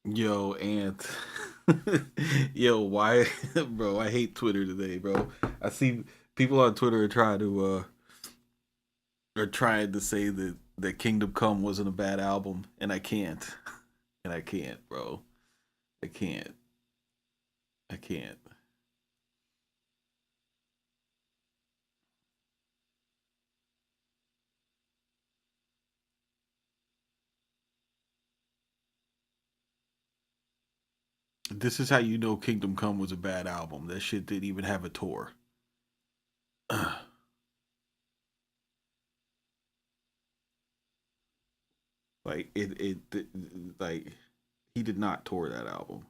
Yo, Ant. Yo, why, bro? I hate Twitter today, bro. I see people on Twitter are trying to say that Kingdom Come wasn't a bad album, and I can't, and I can't, bro. I can't. I can't. This is how you know Kingdom Come was a bad album. That shit didn't even have a tour. Like like he did not tour that album.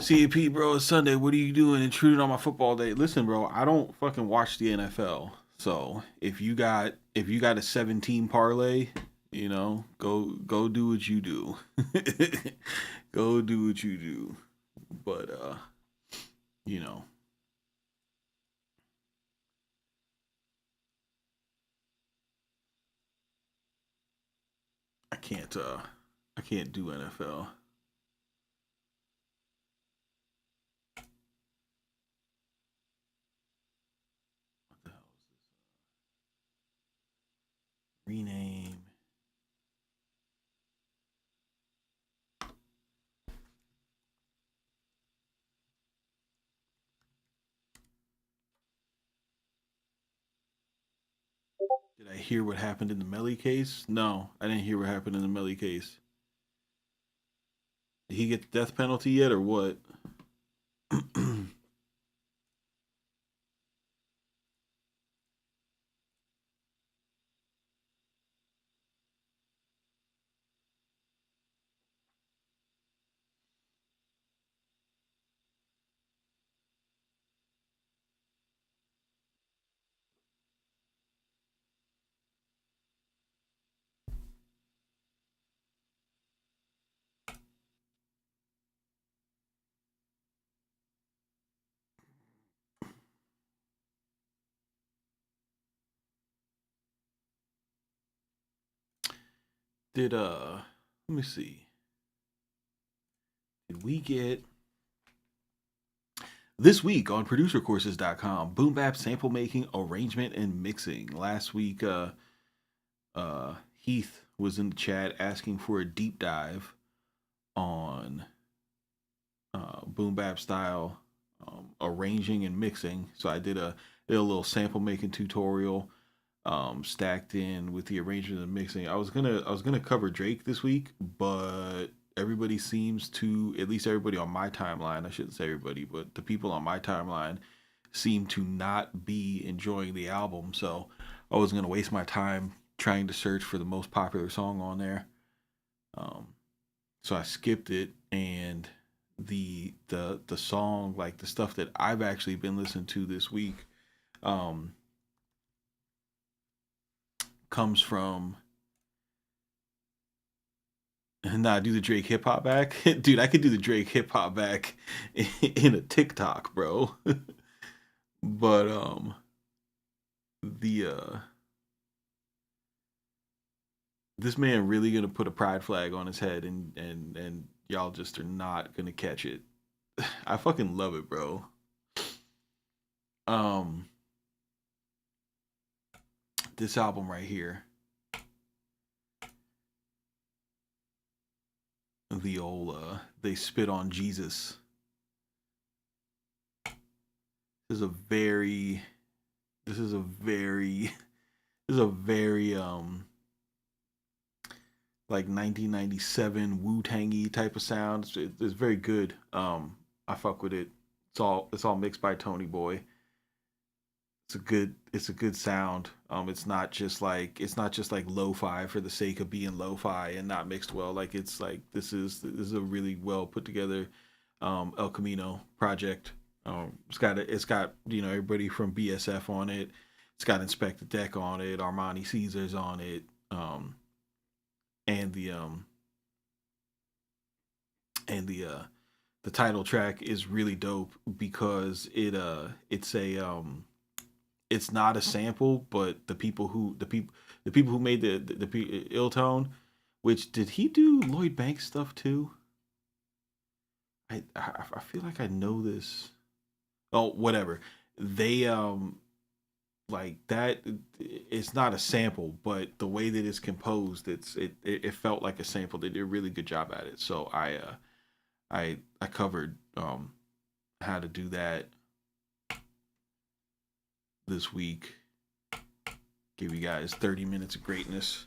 CAP, bro, it's Sunday. What are you doing intruding on my football day? Listen, bro, I don't fucking watch the NFL. So if you got a 17 parlay, go do what you do. Go do what you do. But you know, I can't do NFL. What the hell is this? Rename. Did I hear what happened in the Melly case? No, I didn't hear what happened in the Melly case. Did he get the death penalty yet or what? Did let me see. Did we get this week on producercourses.com boom bap sample making, arrangement, and mixing? Last week Heath was in the chat asking for a deep dive on boom bap style arranging and mixing. So I did a little sample making tutorial stacked in with the arrangement and mixing. I was gonna cover Drake this week, but everybody seems to, at least everybody on my timeline, I shouldn't say everybody, but the people on my timeline seem to not be enjoying the album. So I wasn't gonna waste my time trying to search for the most popular song on there. Um, so I skipped it, and the song, like the stuff that I've actually been listening to this week, um, comes from Nah, do the Drake hip hop back, dude. I could do the Drake hip hop back in a TikTok, bro. But the this man really gonna put a pride flag on his head, and y'all just are not gonna catch it. I fucking love it, bro. Um, this album right here, the old they spit on Jesus. This is a very, this is a very, this is a very like 1997 Wu Tangy type of sound. It's very good. I fuck with it. It's all mixed by Tony Boy. It's a good sound. It's not just like lo-fi for the sake of being lo-fi and not mixed well. Like it's like this is a really well put together El Camino project. It's got everybody from BSF on it. It's got Inspector Deck on it, Armani Caesar's on it, and the title track is really dope because it's not a sample, but the people who made the ill tone, which did he do Lloyd Banks stuff too? I feel like I know this. Oh, whatever. They like that. It's not a sample, but the way that it's composed, it felt like a sample. They did a really good job at it. So I covered how to do that this week. Give you guys 30 minutes of greatness.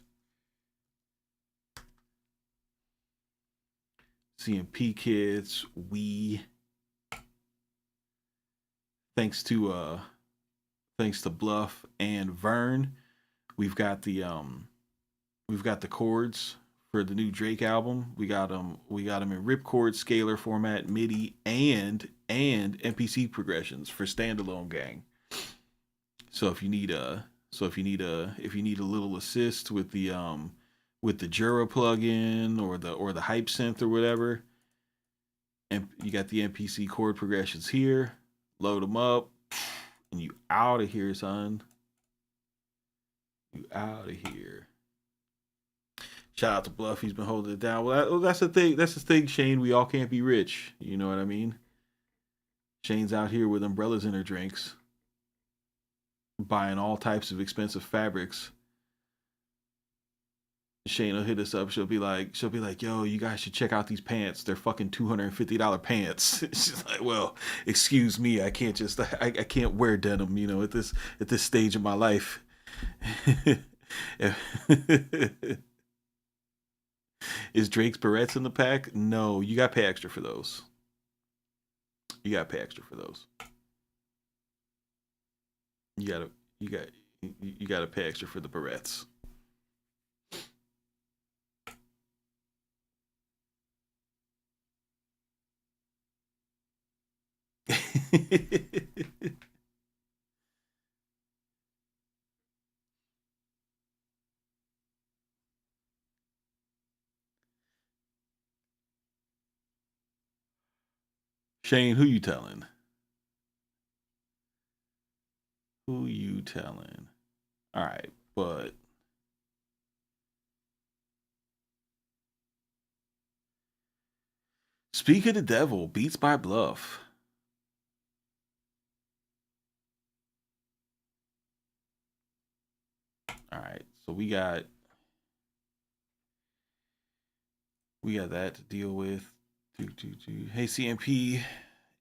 CMP Kids, we thanks to Bluff and Vern, we've got the chords for the new Drake album. We got them in ripcord, scalar format, MIDI, and MPC progressions for standalone gang. So if you need a little assist with the Jura plugin or the hype synth or whatever, and you got the MPC chord progressions here, load them up, and you out of here, son. You out of here. Shout out to Bluff. He's been holding it down. Well, that's the thing. That's the thing, Shane. We all can't be rich. You know what I mean? Shane's out here with umbrellas in her drinks, buying all types of expensive fabrics. Shane will hit us up. She'll be like, yo, you guys should check out these pants. They're fucking $250 pants. She's like, well, excuse me, I can't wear denim, at this stage of my life. Is Drake's barrettes in the pack? No, you got to pay extra for those. You got to pay extra for those. You got to you got to pay extra for the barrettes. Shane, who you telling? Who you telling? All right, but speak of the devil, Beats by Bluff. All right, so we got that to deal with. Hey CMP,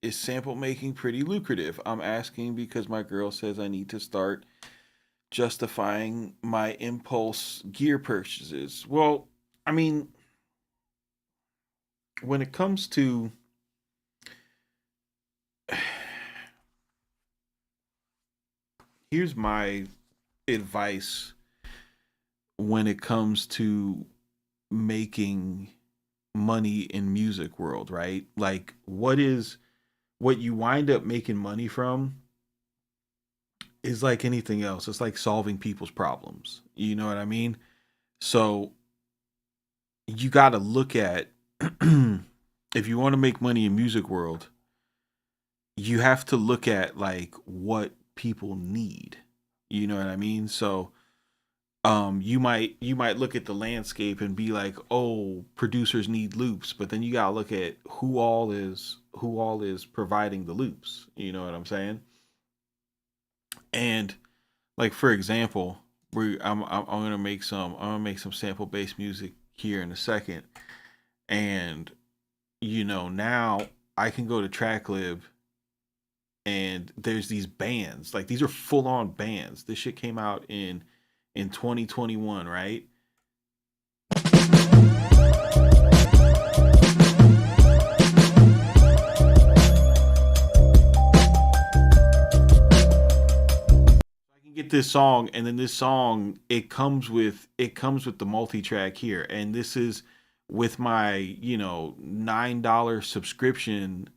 is sample making pretty lucrative? I'm asking because my girl says I need to start justifying my impulse gear purchases. Well, I mean, when it comes to here's my advice when it comes to making money in music world, right? Like what you wind up making money from is like anything else. It's like solving people's problems. You know what I mean? So you got to look at if you want to make money in music world, you have to look at like what people need. You know what I mean? So you might look at the landscape and be like, oh, producers need loops, but then you gotta look at who all is providing the loops. You know what I'm saying? And like for example, I'm gonna make some sample based music here in a second, and now I can go to Tracklib, and there's these bands, like these are full on bands. This shit came out in 2021, right? I can get this song, and then this song it comes with the multi-track here, and this is with my $9 subscription.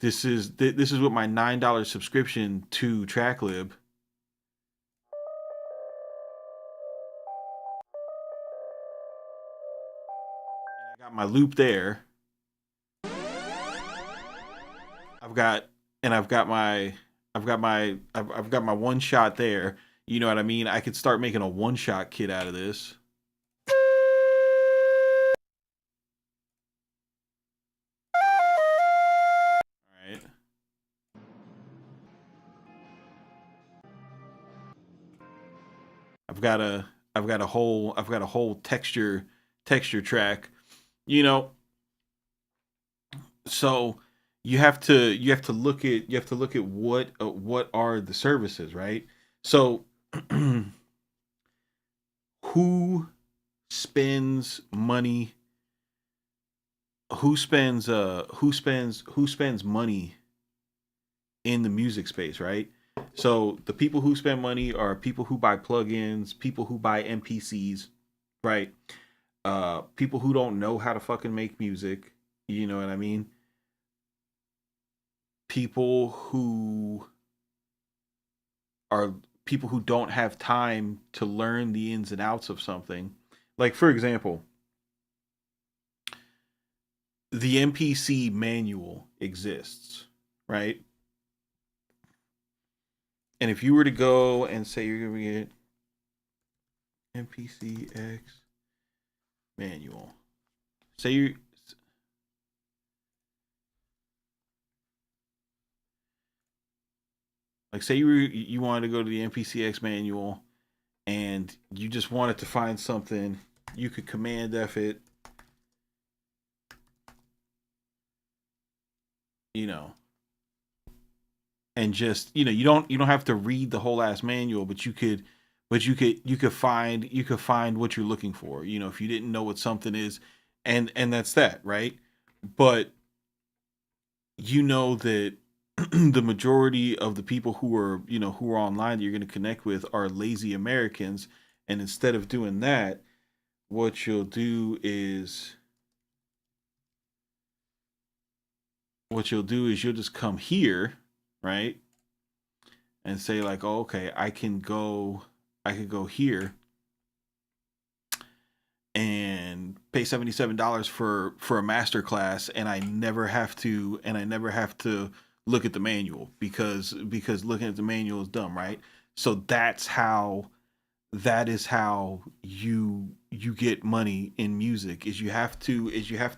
This is with my $9 subscription to Tracklib. I got my loop there. I've got and I've got my one shot there. You know what I mean? I could start making a one shot kit out of this. All right. I've got a I've got a whole texture track. You know, so you have to look at what are the services, right? So who spends money, who spends money in the music space, right? So the people who spend money are people who buy plugins, people who buy NPCs, right? People who don't know how to fucking make music, you know what I mean? People who are people who don't have time to learn the ins and outs of something. Like for example, the MPC manual exists, right? And if you were to go and say you're going to get MPCX manual, say you say you wanted to go to the MPCX manual and you just wanted to find something, you could command F it, you know, and just you don't have to read the whole ass manual, but you could find what you're looking for. If you didn't know what something is, and that's that, right? But you know that the majority of the people who are online that you're going to connect with are lazy Americans, and instead of doing that, what you'll do is you'll just come here, right? And say like, oh, okay, I could go here and pay $77 for a master class, and I never have to look at the manual, because looking at the manual is dumb, right? So that is how you get money in music, is you have to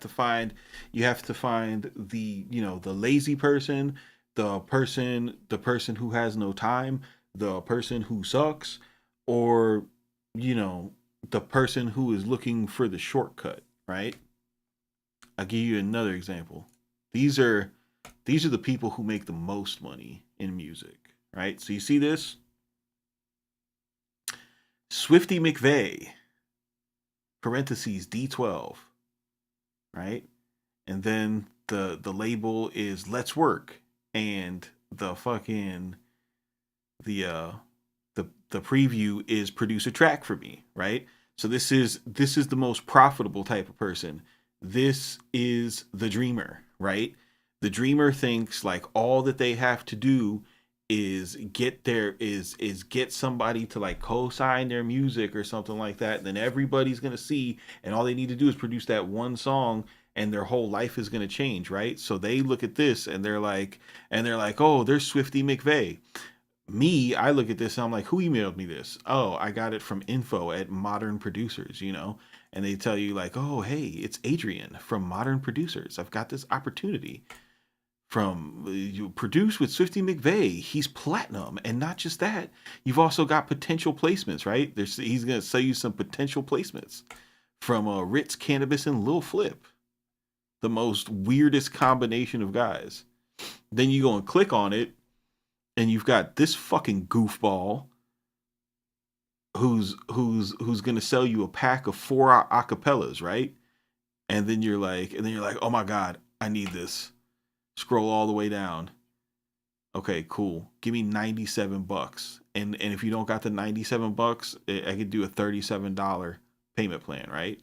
find the lazy person, the person who has no time, the person who sucks, or you know the person who is looking for the shortcut, right? I'll give you another example. These are these are the people who make the most money in music, right? So you see this Swifty McVeigh, parentheses D12, right? And then the label is Let's Work, and the uh the preview is Produce a Track for Me, right? So this is the most profitable type of person. This is the dreamer, right? The dreamer thinks like all that they have to do is get somebody to like co-sign their music or something like that, then everybody's gonna see, and all they need to do is produce that one song, and their whole life is gonna change, right? So they look at this and they're like, oh, there's Swifty McVeigh. Me, I look at this and I'm like, who emailed me this? Oh, I got it from info at Modern Producers, you know? And they tell you, like, oh, hey, it's Adrian from Modern Producers. I've got this opportunity from you produce with Swifty McVeigh. He's platinum. And not just that, you've also got potential placements, right? He's going to sell you some potential placements from Ritz Cannabis and Lil Flip, the most weirdest combination of guys. Then you go and click on it, and you've got this fucking goofball who's gonna sell you a pack of four acapellas, right? And then you're like, oh my god, I need this. Scroll all the way down. Okay, cool. Give me $97. And if you don't got the $97, I could do a $37 payment plan, right?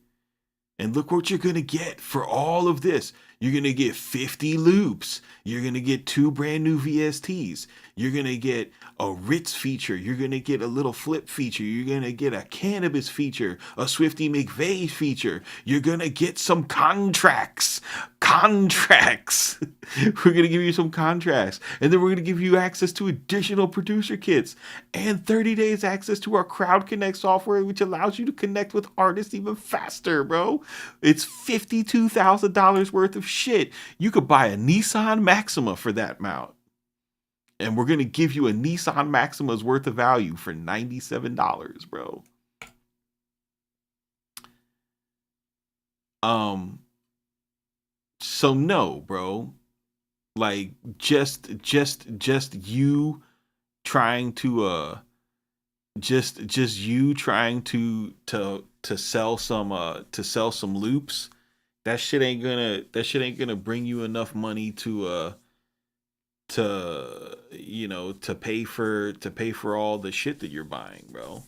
And look what you're going to get for all of this. You're going to get 50 loops. You're going to get 2 brand new VSTs. You're going to get a Ritz feature. You're going to get a little flip feature. You're going to get a cannabis feature, a Swifty McVeigh feature. You're going to get some contracts. Contracts. We're going to give you some contracts. And then we're going to give you access to additional producer kits and 30 days access to our Crowd Connect software, which allows you to connect with artists even faster, bro. It's $52,000 worth of shit. You could buy a Nissan Maxima for that amount. And we're going to give you a Nissan Maxima's worth of value for $97, bro. So no, bro. Like just you trying just you trying to sell some loops. That shit ain't gonna bring you enough money to pay for all the shit that you're buying, bro.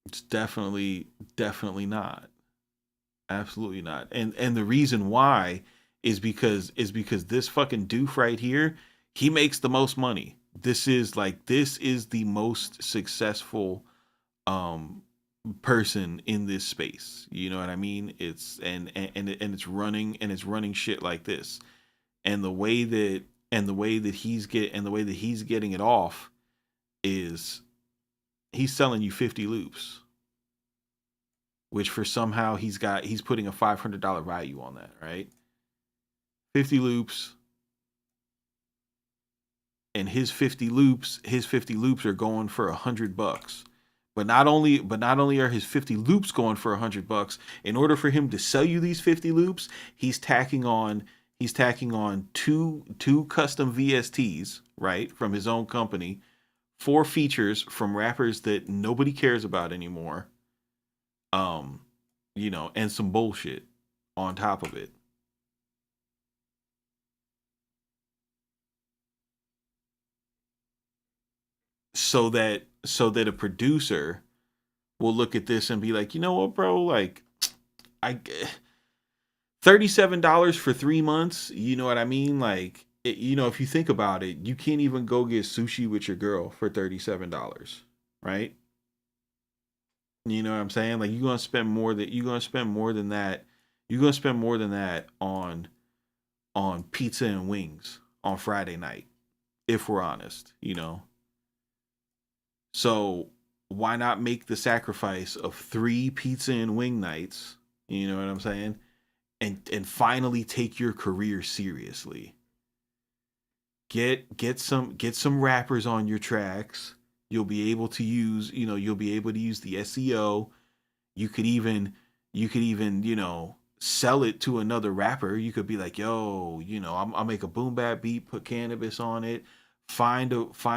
It's definitely not. Absolutely not. And the reason why is because this fucking doof right here, he makes the most money. This is the most successful um person in this space. You know what I mean? It's running shit like this. And the way that he's getting it off is he's selling you 50 loops, which for somehow he's putting a $500 value on that, right? 50 loops, and his 50 loops are going for $100. But not only are his 50 loops going for $100, in order for him to sell you these 50 loops, he's tacking on two custom VSTs, right, from his own company, 4 features from rappers that nobody cares about anymore, um, and some bullshit on top of it, so that a producer will look at this and be like, you know what, bro, like I $37 for 3 months. You know what I mean? Like, if you think about it, you can't even go get sushi with your girl for $37, right? You know what I'm saying? Like, you're gonna spend more than that. You're gonna spend more than that on pizza and wings on Friday night, if we're honest. So why not make the sacrifice of 3 pizza and wing nights? You know what I'm saying? And finally take your career seriously. Get some rappers on your tracks. You'll be able to use the SEO. You could even sell it to another rapper. You could be like, yo, I'll make a boom bap beat, put cannabis on it, find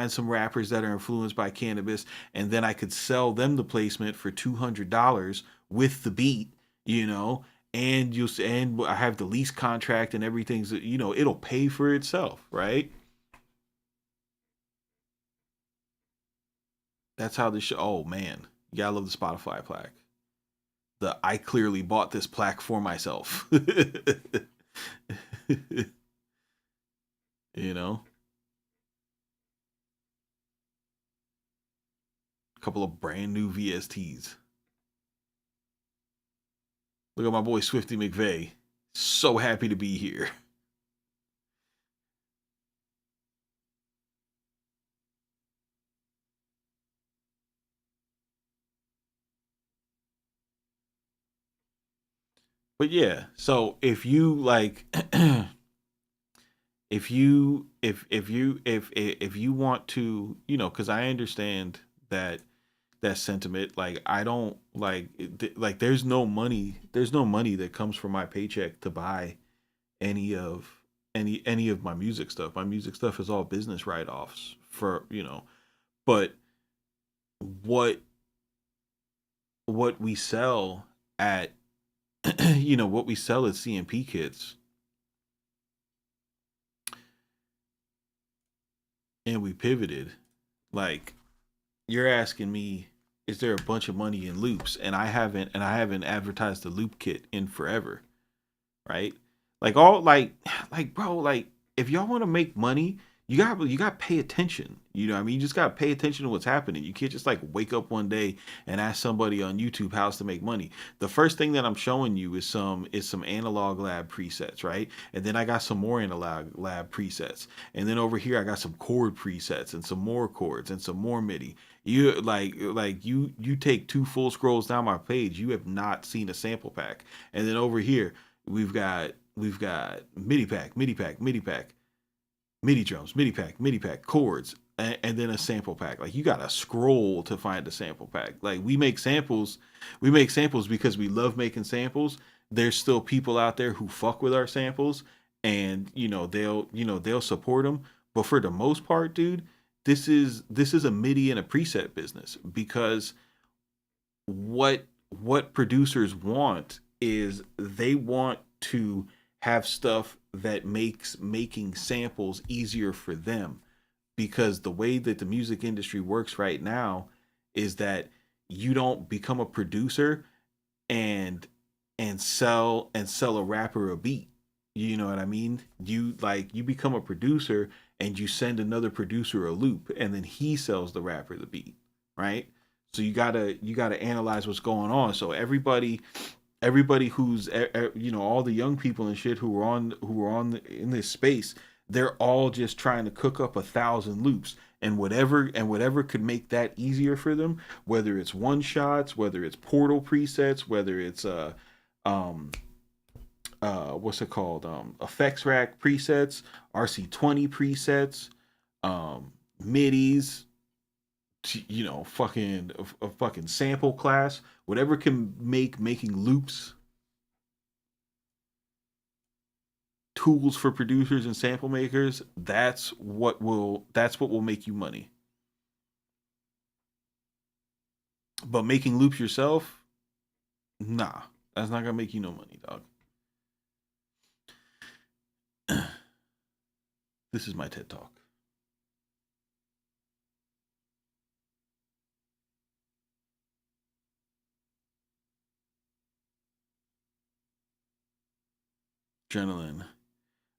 some rappers that are influenced by cannabis, and then I could sell them the placement for $200 with the beat, you know, and I have the lease contract and everything's, it'll pay for itself, right? That's how this show. Oh man, you gotta love the Spotify plaque. The I clearly bought this plaque for myself. You know, a couple of brand new VSTs. Look at my boy Swifty McVeigh. So happy to be here. But yeah, so if you like if you want to, cuz I understand that that sentiment. Like I don't like there's no money that comes from my paycheck to buy any of any of my music stuff. My music stuff is all business write-offs for, but what what we sell at what we sell at CMP Kits, and we pivoted. Like you're asking me, is there a bunch of money in loops? And I haven't advertised the loop kit in forever, right? Like all like bro, like if y'all want to make money, you got to pay attention. You know what I mean? You just got to pay attention to what's happening. You can't just like wake up one day and ask somebody on YouTube how to make money. The first thing that I'm showing you is some analog lab presets, right? And then I got some more analog lab presets. And then over here I got some chord presets and some more chords and some more MIDI. You take two full scrolls down my page, you have not seen a sample pack. And then over here we've got MIDI pack, MIDI pack, MIDI pack, MIDI drums, MIDI pack, chords, and then a sample pack. Like you gotta scroll to find a sample pack. Like we make samples because we love making samples. There's still people out there who fuck with our samples, and they'll support them. But for the most part, dude, this is a MIDI and a preset business because what producers want is they want to have stuff that makes making samples easier for them, because the way that the music industry works right now is that you don't become a producer and and sell a rapper a beat. You know what I mean? You become a producer and you send another producer a loop and then he sells the rapper the beat, right? So you gotta analyze what's going on. So everybody who's all the young people and shit who are on in this space, they're all just trying to cook up 1,000 loops, and whatever could make that easier for them, whether it's one shots, whether it's portal presets, whether it's um what's it called, effects rack presets, RC20 presets, midis, fucking a fucking sample class, whatever can make making loops tools for producers and sample makers. That's what will make you money. But making loops yourself, nah, that's not gonna make you no money, dog. This is my TED talk. Adrenaline.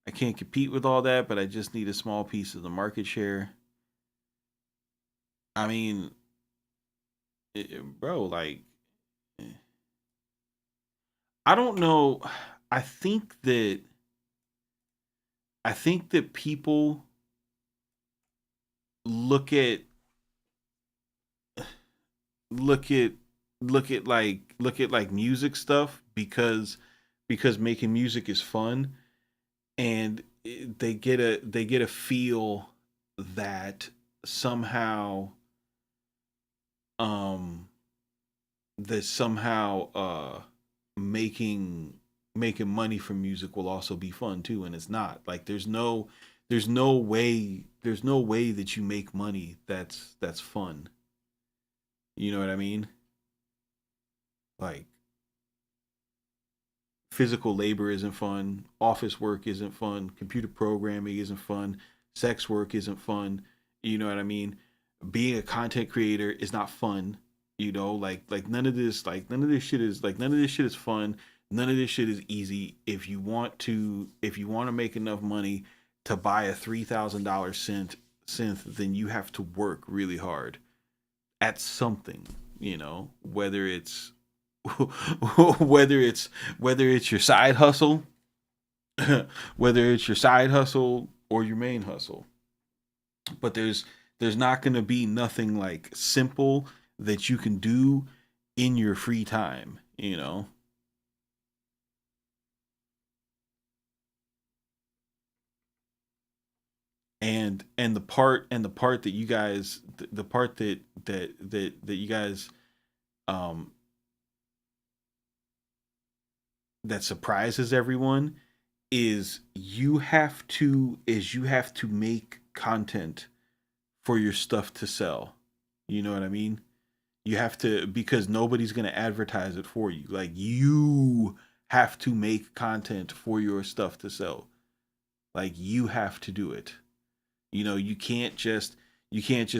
I can't compete with all that, but I just need a small piece of the market share. I mean, bro, like, I don't know. I think that I think that people look at look at look at like music stuff because making music is fun, and they get a feel that somehow um making making money from music will also be fun too, and it's not. Like there's no way that you make money that's fun. You know what I mean? Like physical labor isn't fun, office work isn't fun, computer programming isn't fun, sex work isn't fun. You know what I mean? Being a content creator is not fun. Like none of this shit is fun. None of this shit is easy. If you want to make enough money, to buy a $3,000 synth, then you have to work really hard at something, you know, whether it's whether it's your side hustle, whether it's your side hustle or your main hustle. But there's not going to be nothing like simple that you can do in your free time, you know. And the part that you guys the part that you guys um that surprises everyone is you have to make content for your stuff to sell. You know what I mean? You have to, because nobody's going to advertise it for you. Like, you have to make content for your stuff to sell. Like, you have to do it. You know, you can't just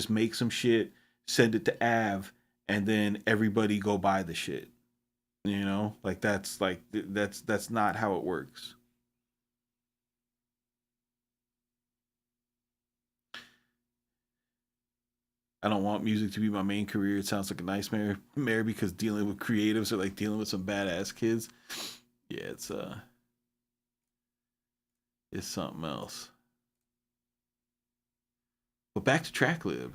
make some shit, send it to Av, and then everybody go buy the shit. You know, that's not how it works. I don't want music to be my main career. It sounds like a nightmare because dealing with creatives are like dealing with some badass kids. Yeah, it's something else. But back to TrackLib.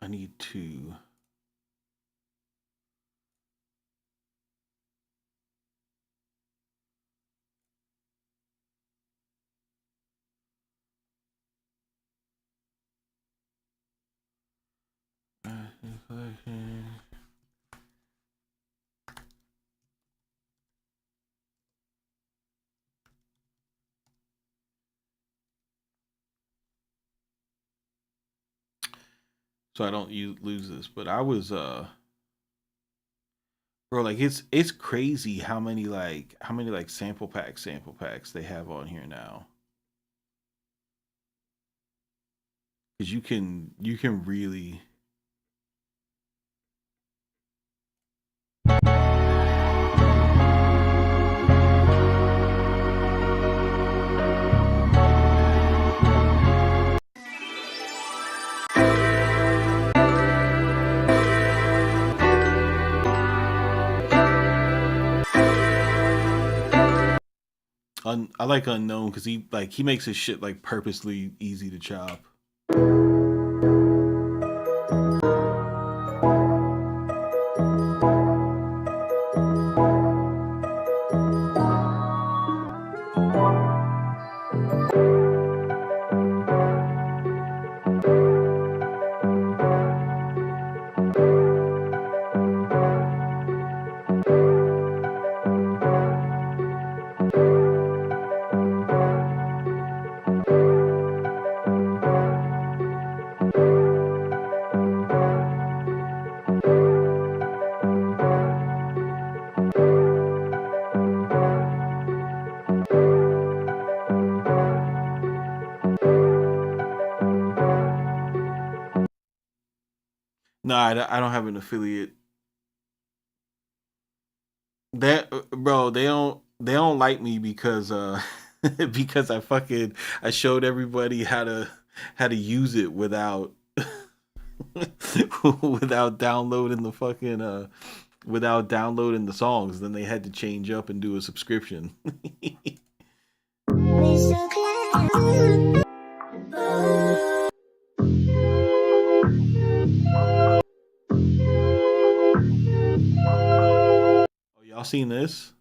I need to. So I don't lose this, but I was bro, like it's crazy how many like sample packs they have on here now. Because you can really. I like Unknown because he makes his shit like purposely easy to chop. No, I don't have an affiliate. That bro, they don't like me because because I showed everybody how to use it without without downloading the fucking without downloading the songs. Then they had to change up and do a subscription. Y'all seen this?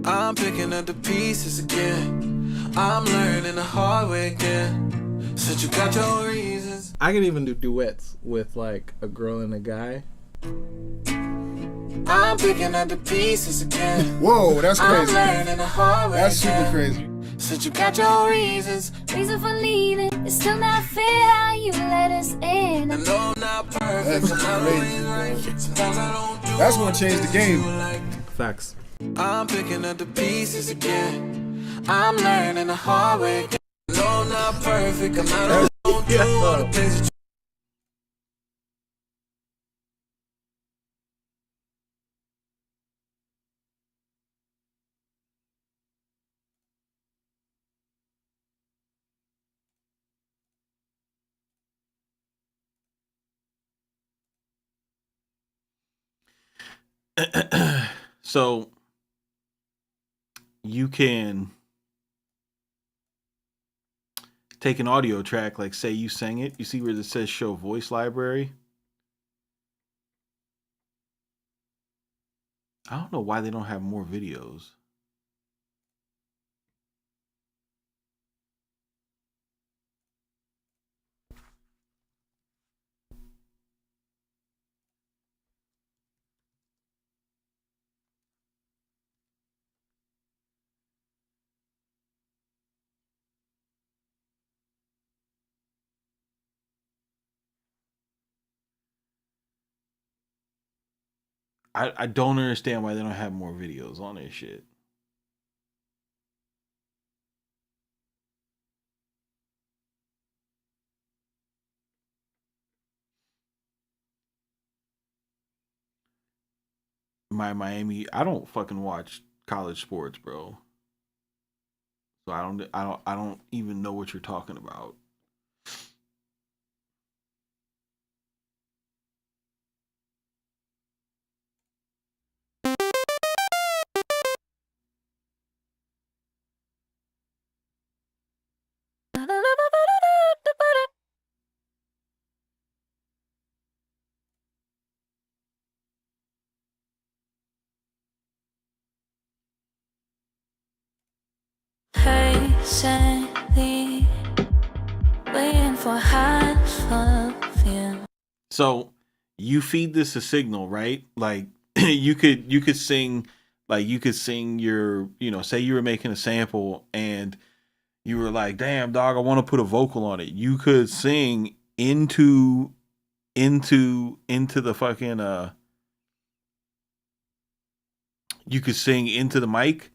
I'm picking up the pieces again. I'm learning the hard way again. Since you got your reasons. I can even do duets with like a girl and a guy. I'm picking up the pieces again. Whoa, that's I'm crazy. learning the hard way That's super again. crazy. Since you got your reasons. Reason for leaving. It's still not fair how you let us in. I know I'm not perfect. That's I'm not crazy, always right. Sometimes I don't do That's gonna what change the you game. like. Facts. I'm picking up the pieces again. I'm learning the hard way again. I know I'm not perfect. I'm not always gonna do all the things that So you can take an audio track, like say you sang it. You see where it says show voice library? I don't know why they don't have more videos. I don't understand why they don't have more videos on this shit. My Miami, I don't fucking watch college sports, bro. So I don't even know what you're talking about. Patiently waiting for half of you. So you feed this a signal, right? Like you could sing, like you could sing your, say you were making a sample and you were like, damn dog, I want to put a vocal on it. You could sing into the fucking you could sing into the mic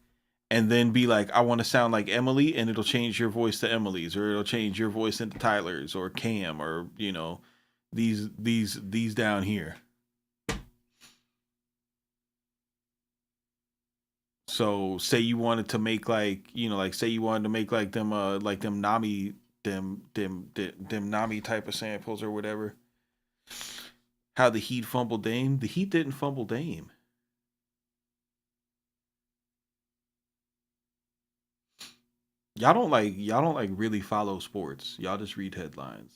and then be like, I want to sound like Emily, and it'll change your voice to Emily's, or it'll change your voice into Tyler's or Cam, or these down here. So say you wanted to make like say you wanted to make like them Nami them Nami type of samples or whatever. How the Heat fumbled Dame. The Heat didn't fumble Dame. Y'all don't like really follow sports. Y'all just read headlines.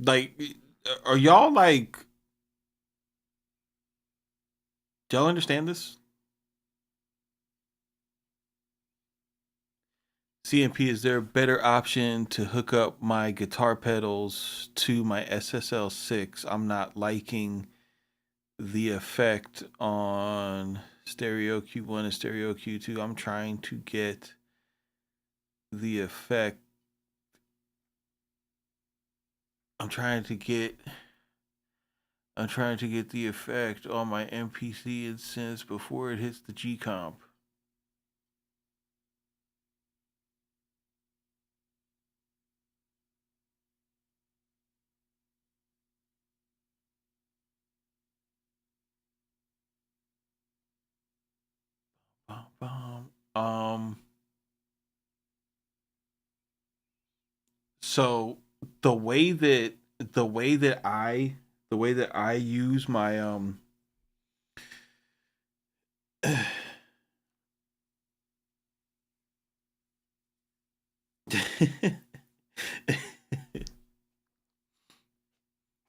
Like, are y'all like? Do y'all understand this? CMP, is there a better option to hook up my guitar pedals to my SSL6? I'm not liking the effect on stereo Q1 and stereo Q2. I'm trying to get the effect. I'm trying to get the effect on my MPC instance before it hits the G comp. So the way that the way that I the way that I use my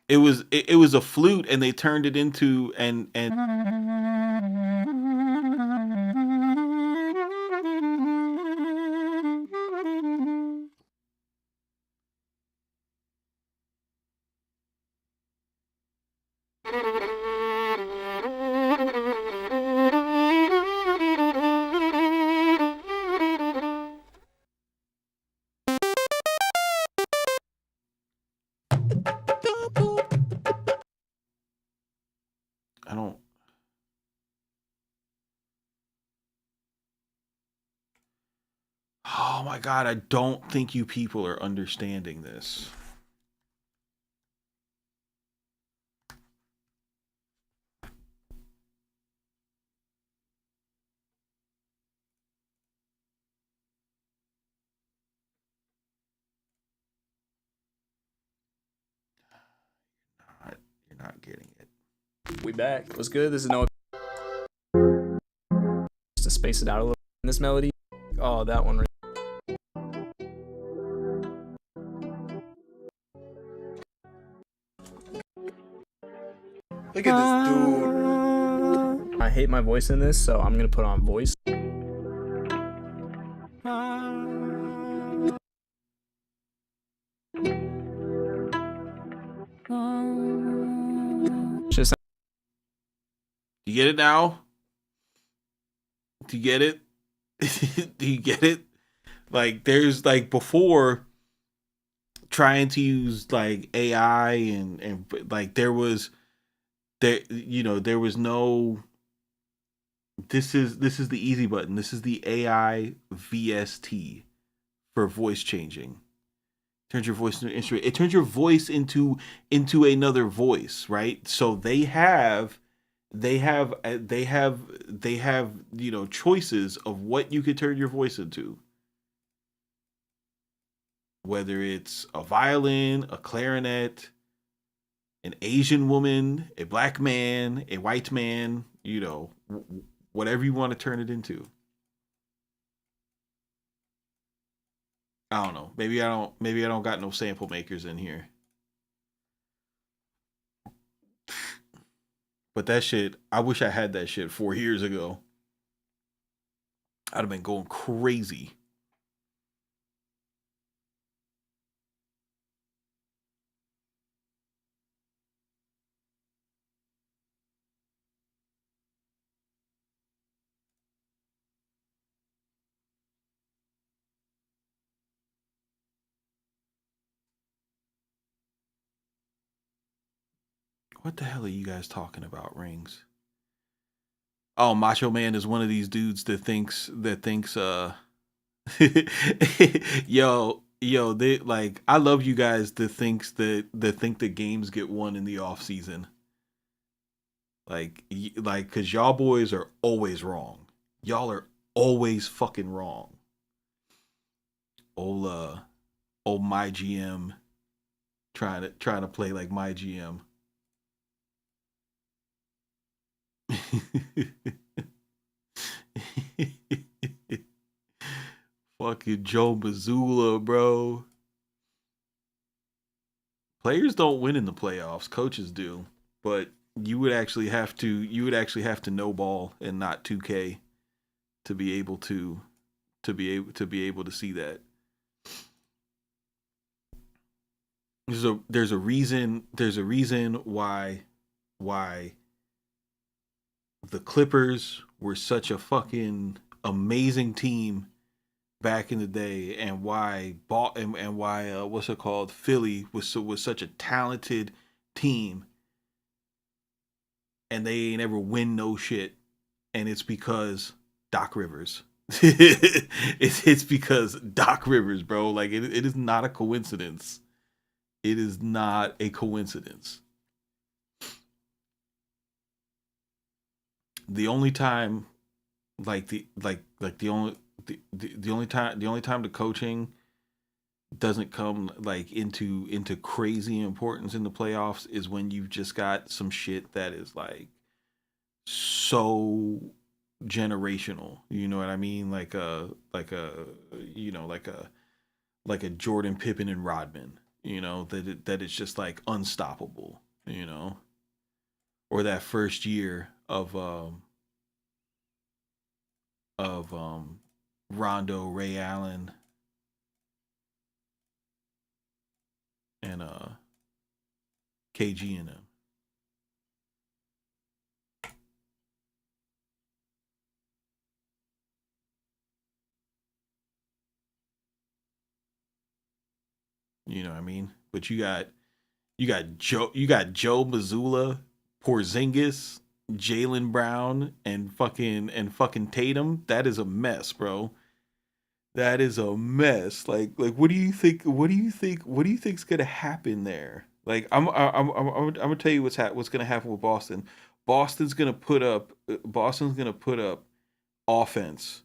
it was a flute and they turned it into and I don't. Oh my god, I don't think you people are understanding this. You're not getting it. We back. What's good? This is Noah. Just to space it out a little. In this melody. Oh, that one. Look at this dude. I hate my voice in this, so I'm gonna put on voice. Just Do you get it now? Do you get it? Do you get it? Like there's like before trying to use like AI and like there was no this is the easy button. This is the AI VST for voice changing. Turns your voice into an instrument. It turns your voice into another voice, right? So they have choices of what you could turn your voice into. Whether it's a violin, a clarinet, an Asian woman, a black man, a white man, whatever you want to turn it into. I don't know. Maybe I don't got no sample makers in here. But that shit, I wish I had that shit 4 years ago. I'd have been going crazy. What the hell are you guys talking about, Rings? Oh, Macho Man is one of these dudes that thinks they like I love you guys that think that games get won in the off season. Like cuz y'all boys are always wrong. Y'all are always fucking wrong. Old my GM trying to play like my GM. Fucking Joe Mazzulla, bro. Players don't win in the playoffs, coaches do. But you would actually have to know ball and not 2K to be able to see that. There's a reason why the Clippers were such a fucking amazing team back in the day, and why what's it called, Philly was such a talented team, and they ain't ever win no shit, and it's because Doc Rivers. it's because Doc Rivers, bro. Like it is not a coincidence. It is not a coincidence. The only time the only time the coaching doesn't come like into crazy importance in the playoffs is when you've just got some shit that is like so generational. You know what I mean? Like a Jordan, Pippen, and Rodman. You know that it's just like unstoppable. You know, or that first year of Rondo, Ray Allen, and KG and them. You know what I mean? But you got Joe Mazzulla, Porzingis, Jalen Brown, and fucking Tatum. That is a mess, bro. That is a mess. Like what do you think? What do you think's gonna happen there? Like I'm gonna tell you what's gonna happen with Boston. Boston's gonna put up offense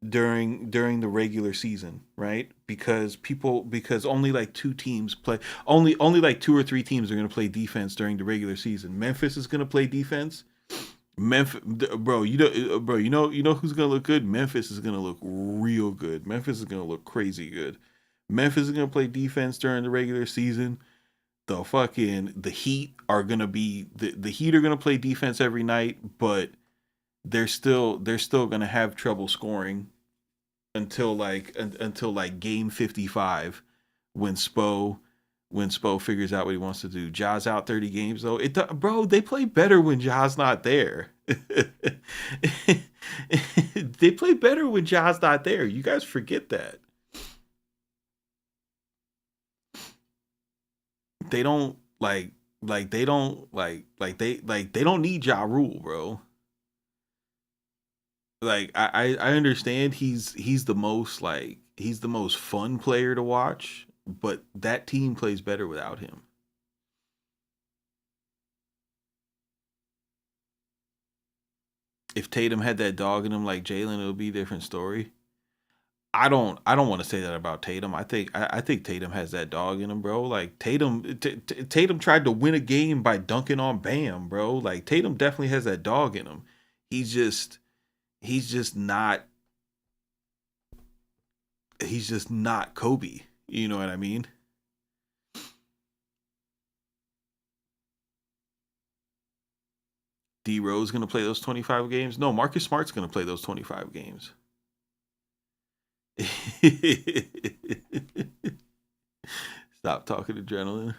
during the regular season, right? Because only like two teams play, only like two or three teams are going to play defense during the regular season. Memphis is going to play defense. Memphis, bro, you know who's going to look good? Memphis is going to look real good. Memphis is going to look crazy good. Memphis is going to play defense during the regular season. The Heat are going to be the Heat are going to play defense every night, but they're still going to have trouble scoring until like game 55 when Spo figures out what he wants to do. Ja's out 30 games though. Bro, they play better when Ja's not there. They play better when Ja's not there. You guys forget that. They don't they don't need Ja Rule, bro. Like I understand he's the most fun player to watch, but that team plays better without him. If Tatum had that dog in him like Jalen, it would be a different story. I don't want to say that about Tatum. I think Tatum has that dog in him, bro. Like Tatum tried to win a game by dunking on Bam, bro. Like Tatum definitely has that dog in him. He's just not Kobe. You know what I mean? D Rose gonna play those 25 games? No, Marcus Smart's gonna play those 25 games. Stop talking adrenaline.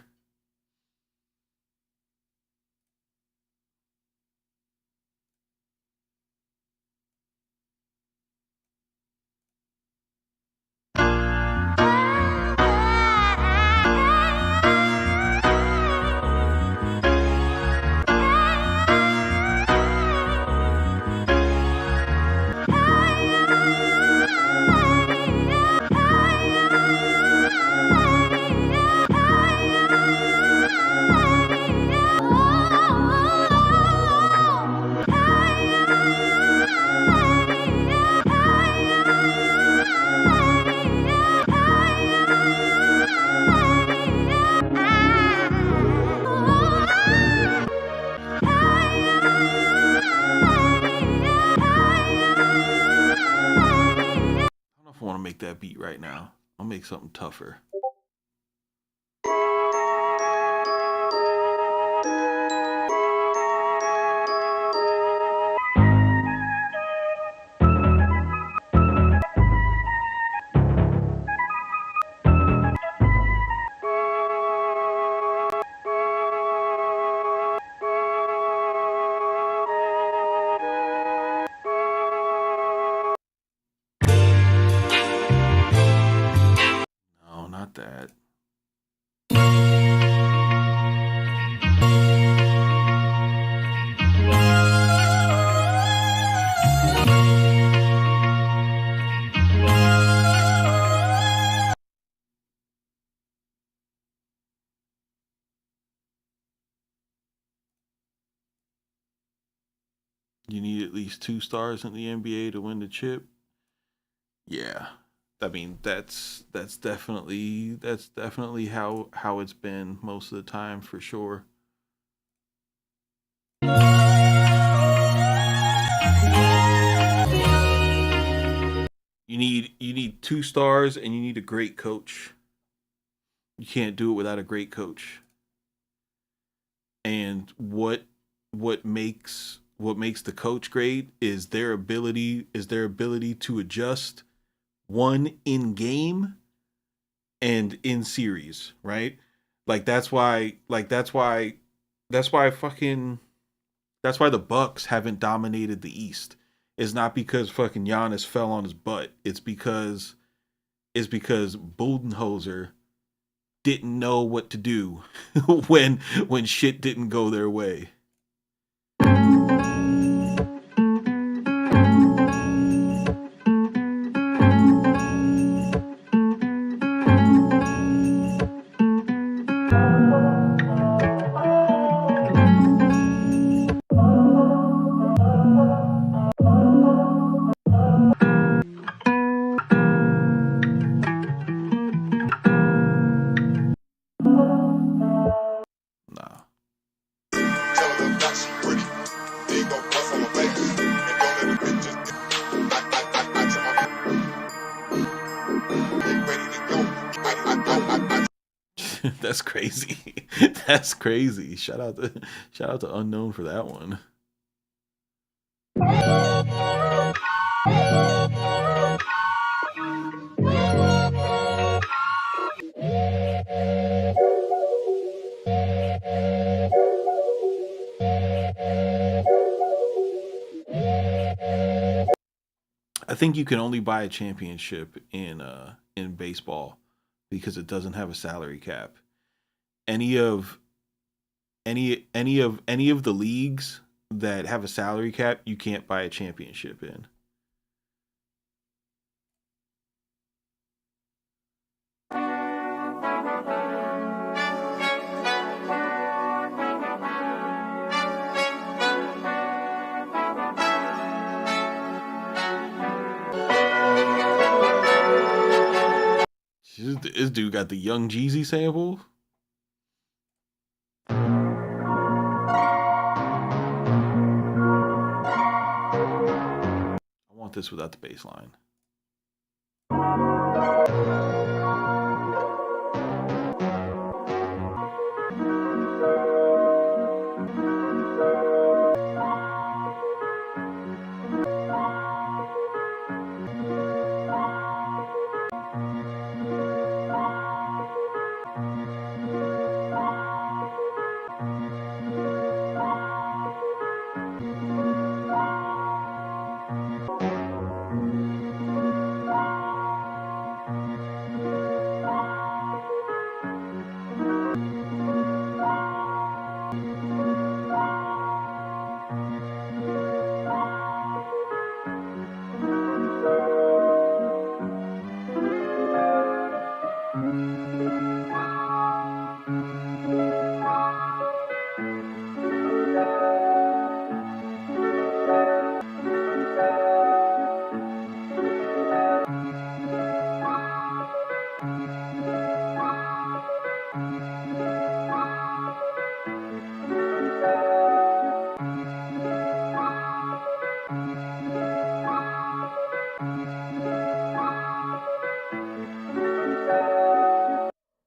I want to make that beat right now. I'll make something tougher. No, not that. You need at least 2 stars in the NBA to win the chip. Yeah. I mean, that's definitely how it's been most of the time for sure. You need 2 stars and you need a great coach. You can't do it without a great coach. And what makes the coach great is their ability to adjust, one, in game and in series, right? Like that's why that's why the Bucks haven't dominated the East. It's not because fucking Giannis fell on his butt. It's because Budenholzer didn't know what to do when shit didn't go their way. Nah. Tell her that she pretty. They gon' bust on my face. And don't let the bitches I tell my get ready to go. That's crazy. That's crazy. Shout out to Unknown for that one. I think you can only buy a championship in baseball because it doesn't have a salary cap. Any of any of the leagues that have a salary cap, you can't buy a championship in. This dude got the Young Jeezy sample. I want this without the bass line.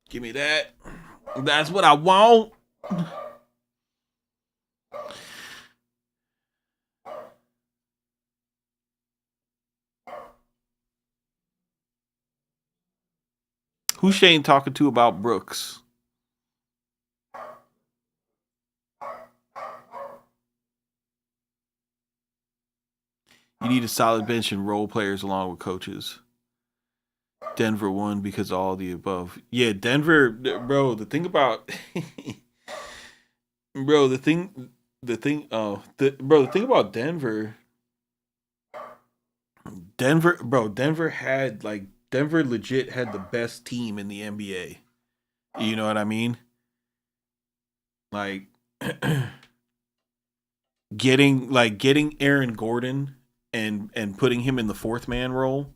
Give me that. That's what I want. Who's Shane talking to about Brooks? You need a solid bench and role players along with coaches. Denver won because of all the above. Yeah, Denver, bro. The thing about, bro, the thing about Denver, Denver legit had the best team in the NBA. You know what I mean? Like, getting Aaron Gordon and putting him in the fourth man role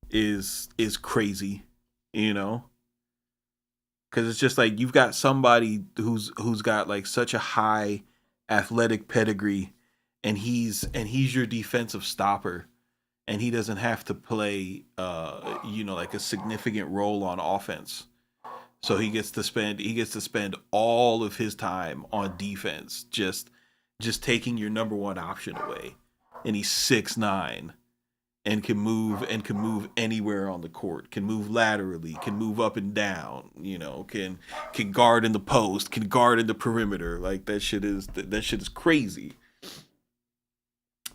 is crazy, you know, because it's just like you've got somebody who's got like such a high athletic pedigree, and he's your defensive stopper, and he doesn't have to play like a significant role on offense. So he gets to spend all of his time on defense, just taking your number one option away. And he's 6'9" and can move anywhere on the court, can move laterally, can move up and down, can guard in the post, can guard in the perimeter. Like that shit is crazy.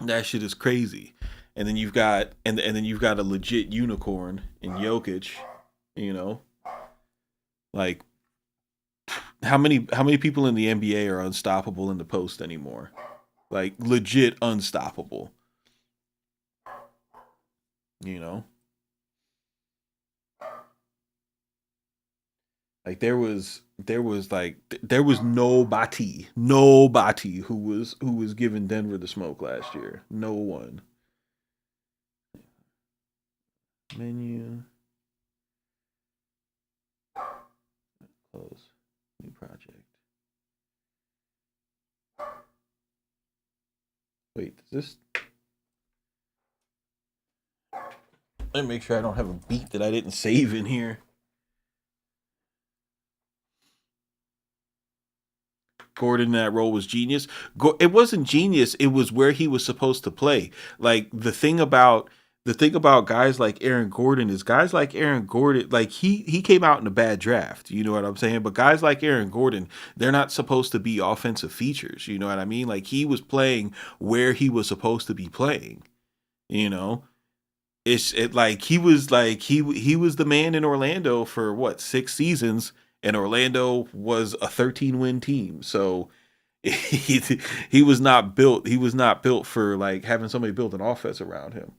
That shit is crazy. And then you've got a legit unicorn in Jokic, you know. Like how many people in the NBA are unstoppable in the post anymore? Like legit unstoppable. You know? Like there was nobody who was giving Denver the smoke last year. No one. Menu. Close. New project. Wait, is this? Let me make sure I don't have a beat that I didn't save in here. Gordon in that role was genius. It wasn't genius. It was where he was supposed to play. Like the thing about guys like Aaron Gordon is guys like Aaron Gordon, like he came out in a bad draft. You know what I'm saying? But guys like Aaron Gordon, they're not supposed to be offensive features. You know what I mean? Like he was playing where he was supposed to be playing. You know, he was the man in Orlando for what 6 seasons, and Orlando was a 13-win team. So he was not built. He was not built for like having somebody build an offense around him.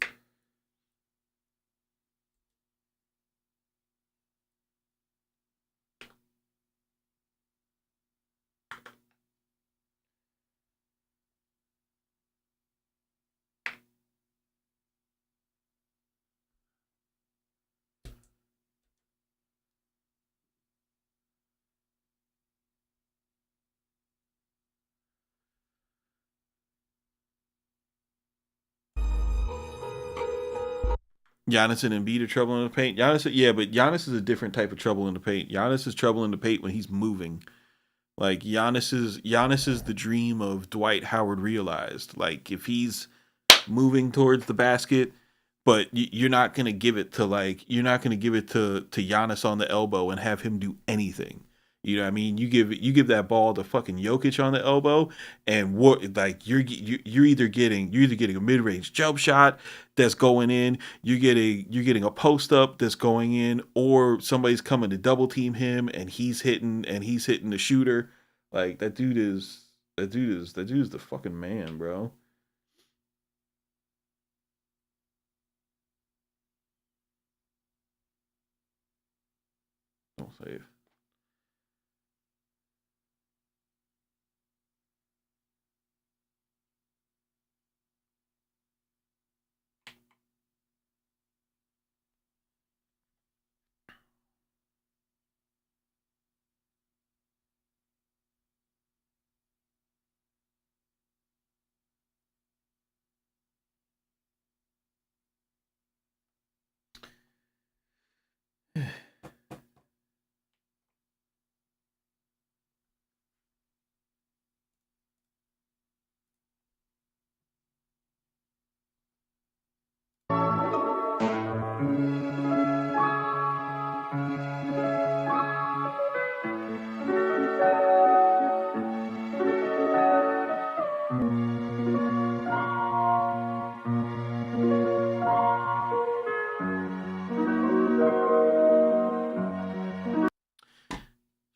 Giannis and Embiid are trouble in the paint. But Giannis is a different type of trouble in the paint. Giannis is trouble in the paint when he's moving. Like Giannis is the dream of Dwight Howard realized. Like if he's moving towards the basket, but you're not gonna give it to Giannis on the elbow and have him do anything. You know what I mean? You give that ball to fucking Jokic on the elbow, and what like you're either getting a mid range jump shot that's going in, you're getting a post up that's going in, or somebody's coming to double team him and he's hitting the shooter. Like that dude's the fucking man, bro. Don't save.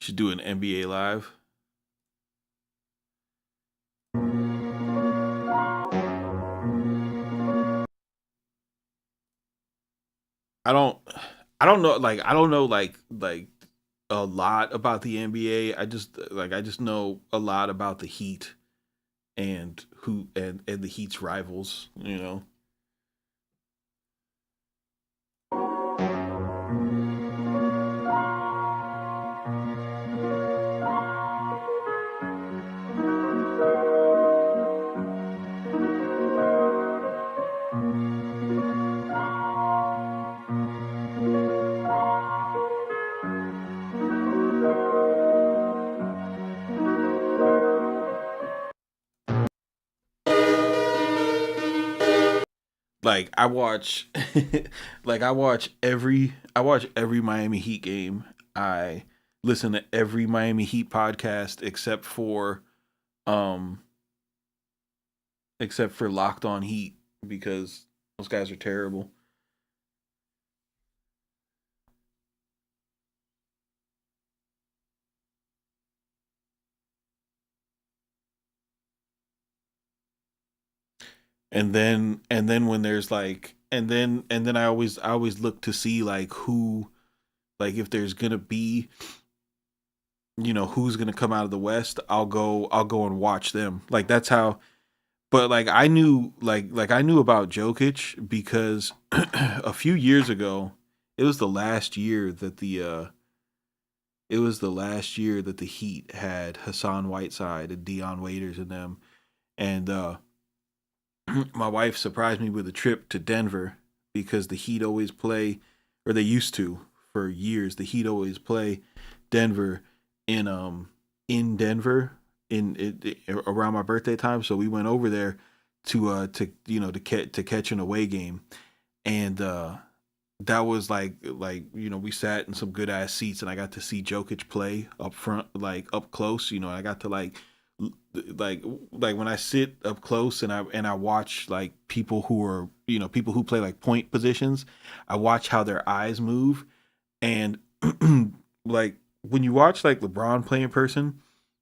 Should do an NBA live. I don't I don't know like a lot about the NBA. I just know a lot about the Heat and the Heat's rivals, you know. Like I watch I watch every Miami Heat game. I listen to every Miami Heat podcast um except for Locked On Heat because those guys are terrible. And then when there's like and then I always look to see like who, like if there's gonna be, you know, who's gonna come out of the West. I'll go and watch them. Like that's how. But like I knew about Jokic because a few years ago, it was the last year that the Heat had Hassan Whiteside and Dion Waiters in them, and my wife surprised me with a trip to Denver because the Heat always play, or they used to for years. The Heat always play Denver in Denver around my birthday time. So we went over there to you know to catch an away game, and that was like you know we sat in some good ass seats, and I got to see Jokic play up front, like up close. You know, I got to like when I sit up close and I watch like people who are, you know, people who play like point positions, I watch how their eyes move, and like when you watch like LeBron play in person,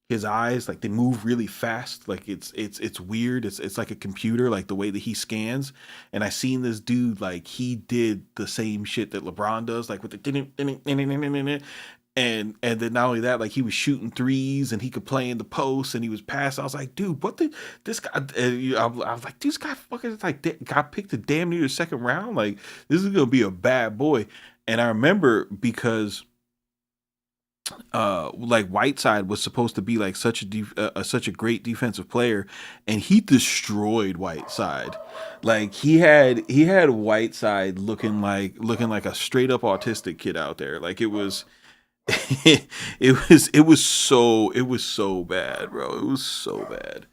his eyes like they move really fast, like it's weird, it's like a computer, like the way that he scans. And I seen this dude, like he did the same shit that LeBron does, like with the and then not only that, like he was shooting threes and he could play in the post and he was passing. I was like, dude, what the this guy? I was like, this guy fucking like got picked to damn near the second round. Like this is gonna be a bad boy. And I remember because like Whiteside was supposed to be like such a great defensive player, and he destroyed Whiteside. Like he had Whiteside looking like a straight up autistic kid out there. Like it was it was so bad, bro. It was so bad.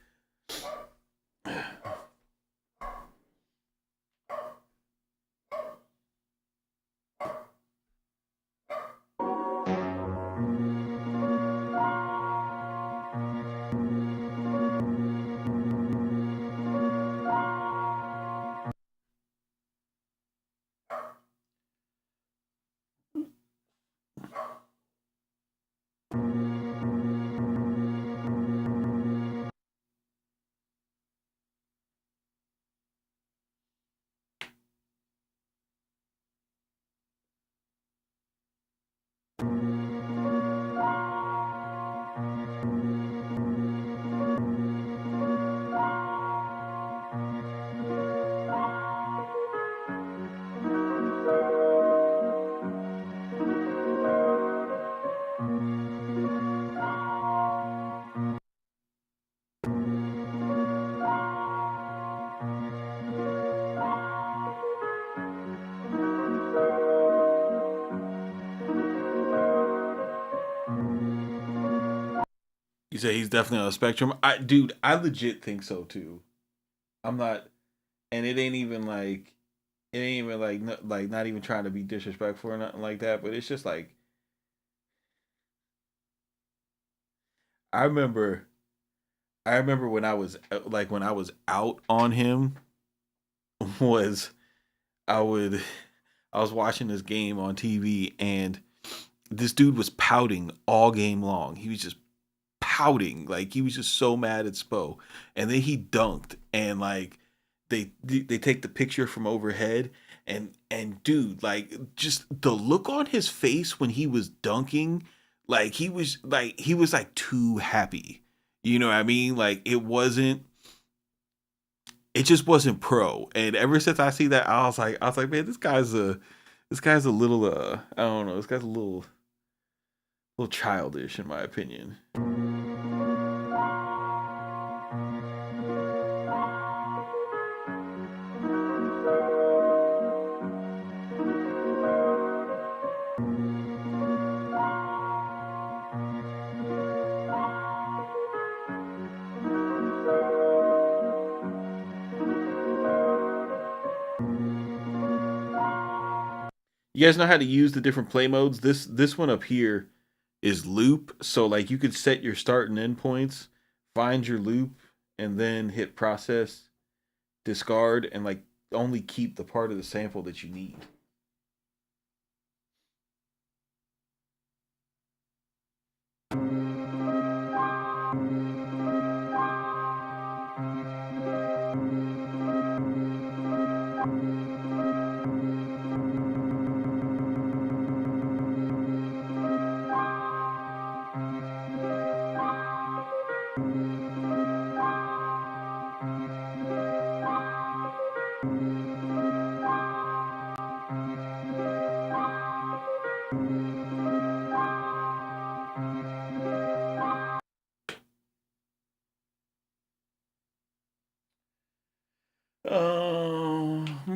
You say he's definitely on a spectrum. I legit think so too. I'm not, and it ain't even like not even trying to be disrespectful or nothing like that. But it's just like I remember, when I was out on him was I would I was watching this game on TV, and this dude was pouting all game long. He was just pouting, like he was just so mad at Spo, and then he dunked, and like they take the picture from overhead, and dude, like just the look on his face when he was dunking, like he was like too happy. You know what I mean? Like it wasn't. it just wasn't pro. And ever since I see that, I was like, man, this guy's a little I don't know, this guy's a little childish in my opinion. You guys know how to use the different play modes? This one up here is loop. So like you could set your start and end points, find your loop, and then hit process, discard, and like only keep the part of the sample that you need.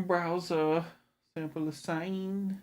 Browser sample assign.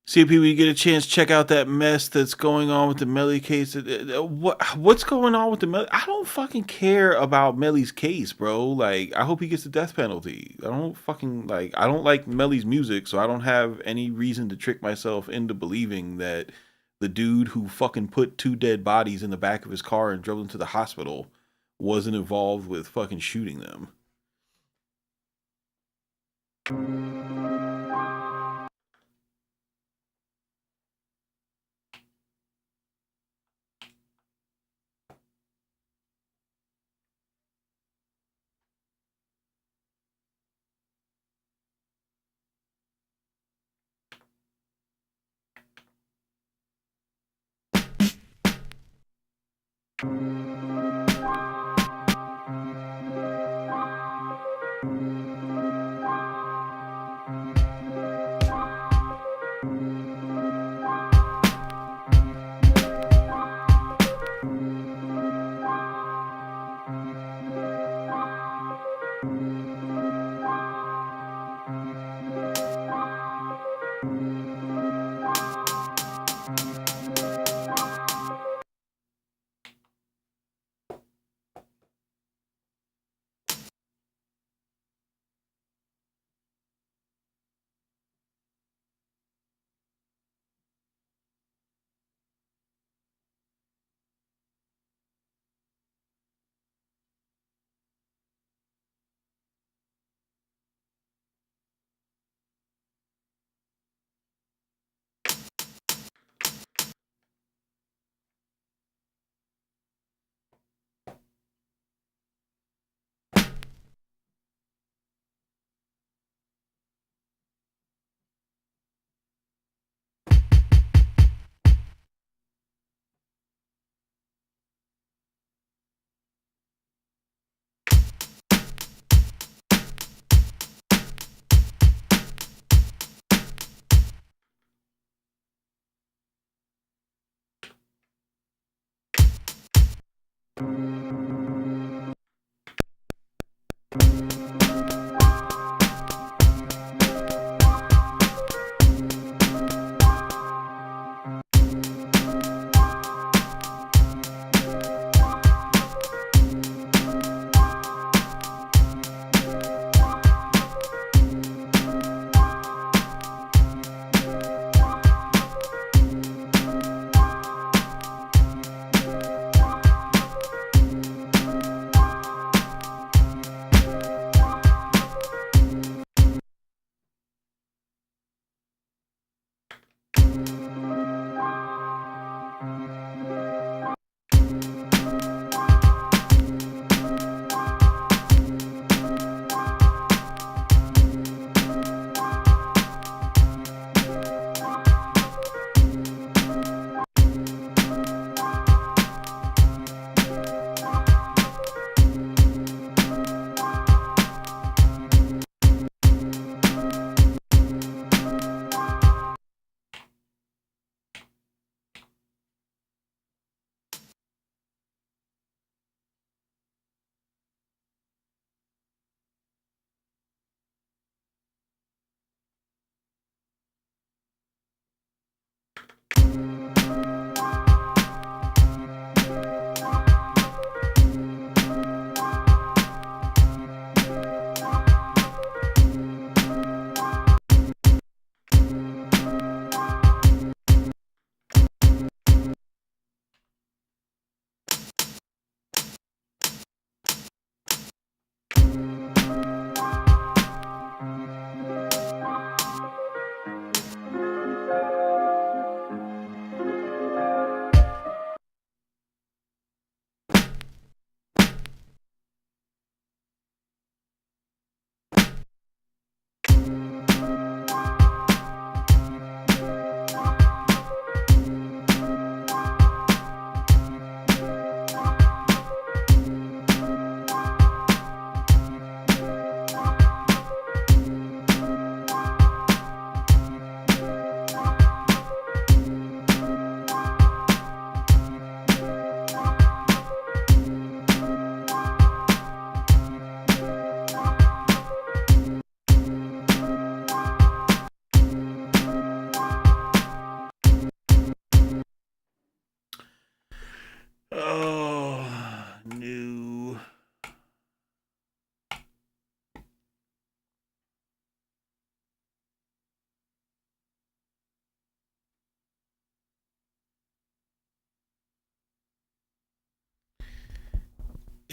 CP, when you get a chance, check out that mess that's going on with the Melly case. What's going on with the Melly? I don't fucking care about Melly's case, bro. Like, I hope he gets the death penalty. I don't fucking like. I don't like Melly's music, so I don't have any reason to trick myself into believing that the dude who fucking put 2 dead bodies in the back of his car and drove them to the hospital wasn't involved with fucking shooting them.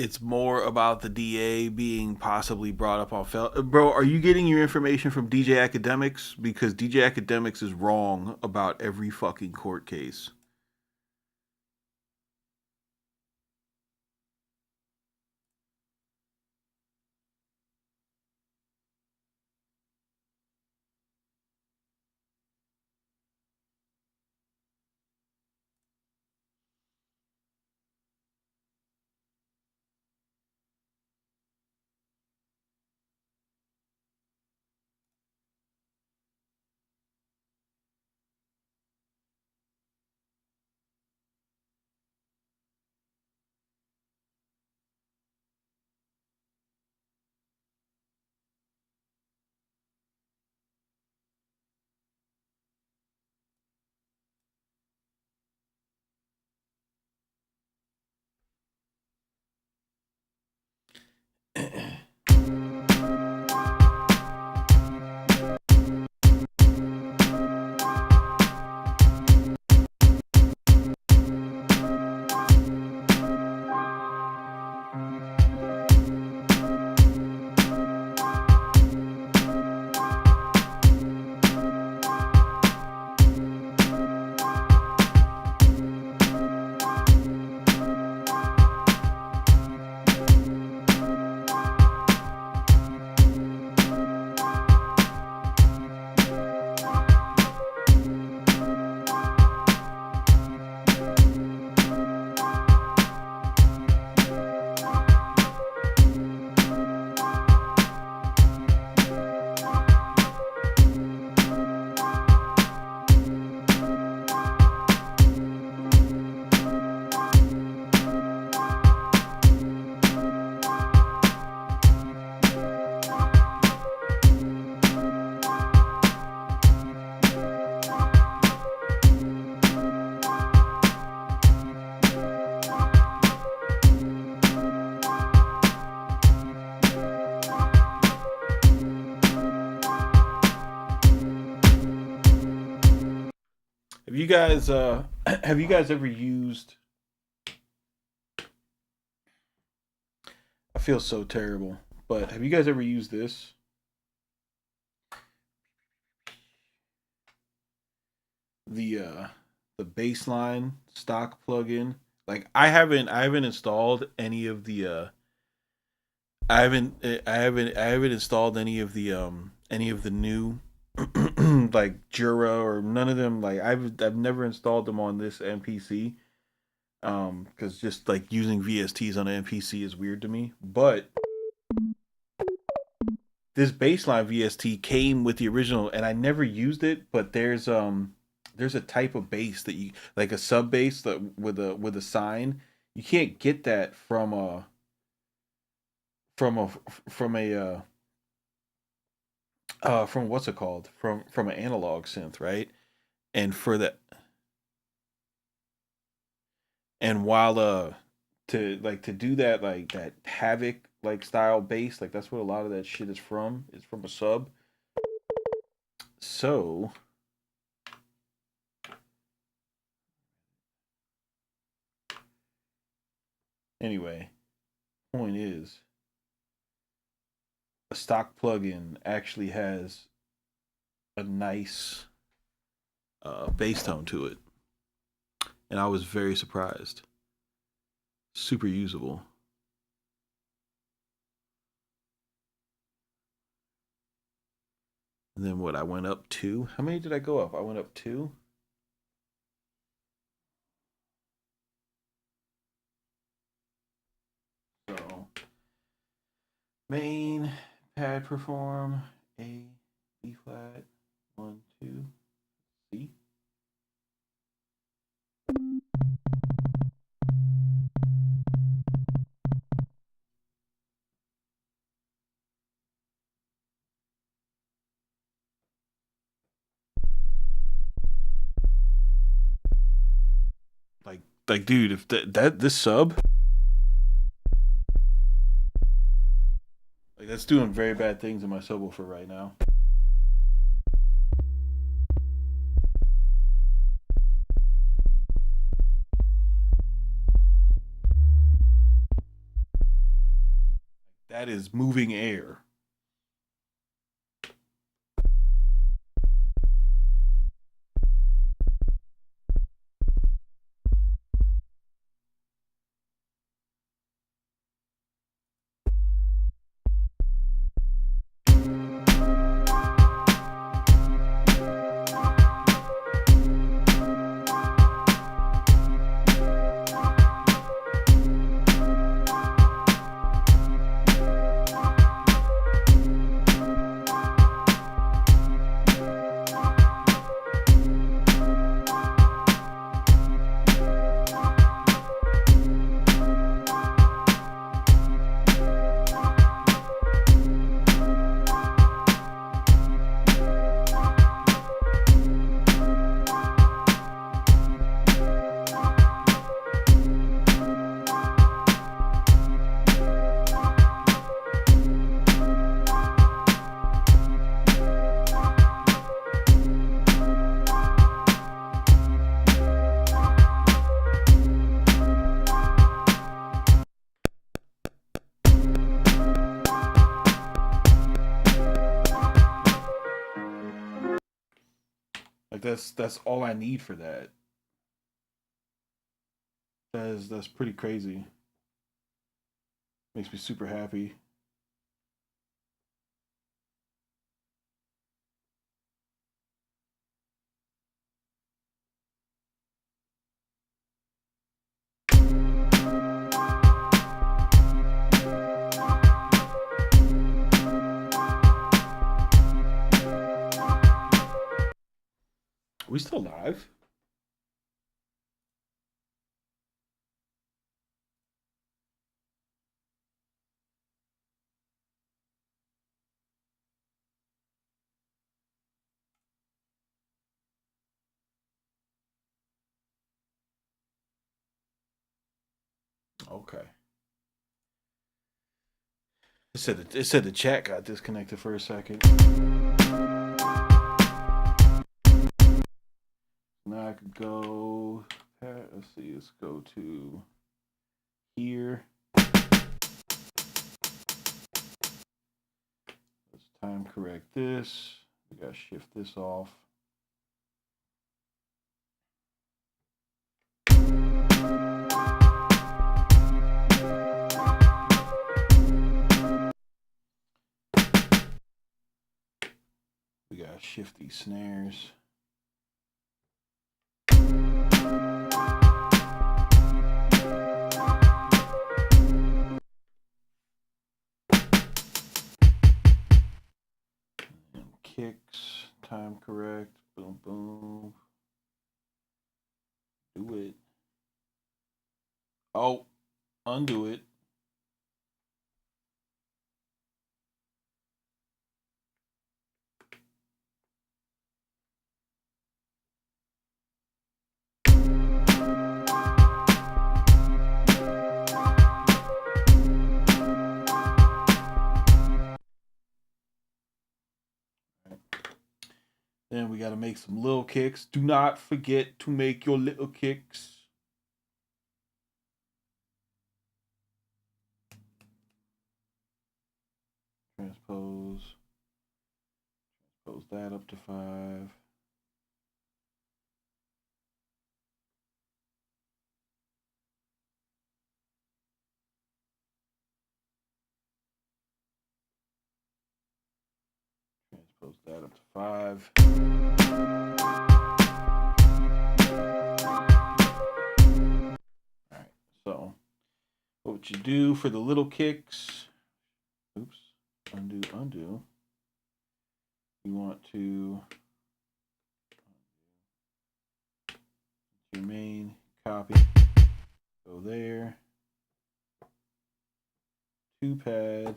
it's more about the DA being possibly brought up on bro, are you getting your information from DJ Academics? Because DJ Academics is wrong about every fucking court case. Have you guys have you guys ever used I feel so terrible, but have you guys ever used this? The baseline stock plugin. Like I haven't installed any of the I haven't installed any of the new like Jura or none of them. Like I've never installed them on this MPC. Because just like using VSTs on an MPC is weird to me. But this baseline VST came with the original, and I never used it. But there's a type of bass that you like, a sub bass that with a sine. You can't get that from from a from what's it called, from an analog synth, right? And for that, and while to do that, like that havoc like style bass, like that's what a lot of that shit is from. It's from a sub. So anyway, point is, a stock plugin actually has a nice bass tone to it, and I was very surprised. Super usable. And then what, I went up two. How many did I go up? I went up two. So main, pad perform, A, B flat, 1, 2, C. Like dude, if this sub, like that's doing very bad things in my subwoofer right now. That is moving air. Like that's all I need for that. That's pretty crazy. Makes me super happy. We still live? Okay. It said the chat got disconnected for a second. Now I could go. Let's see. Let's go to here. Let's time correct this. We gotta shift this off. We gotta shift these snares. And kicks, time correct, boom, boom. Do it. Oh, undo it. Then we got to make some little kicks. Do not forget to make your little kicks. Transpose that up to 5. Transpose that up to 5. All right, so what you do for the little kicks, oops, undo. You want to your main, copy, go there, 2 pad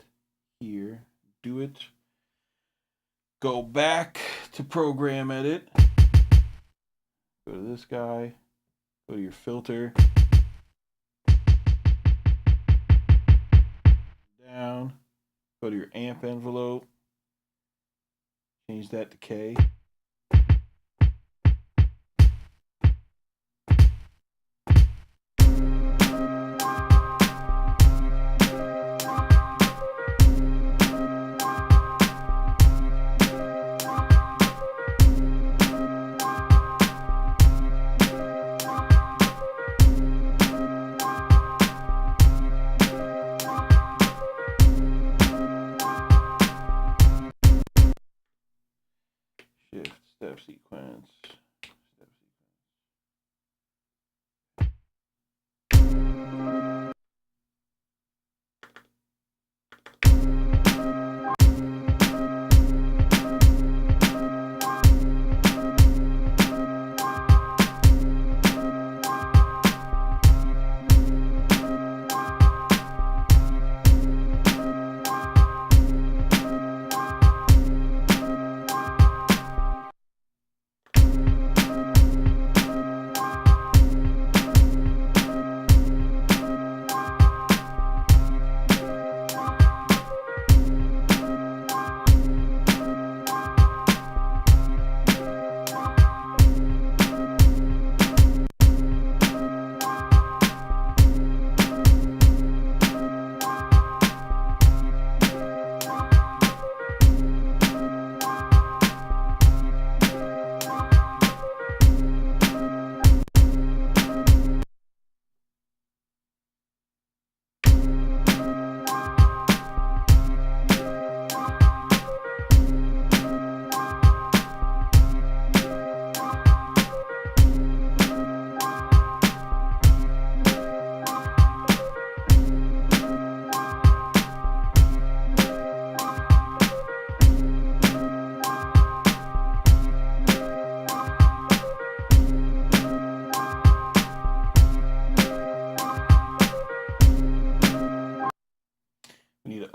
here, do it, go back to program edit, go to this guy, go to your filter, down, go to your amp envelope, change that to K.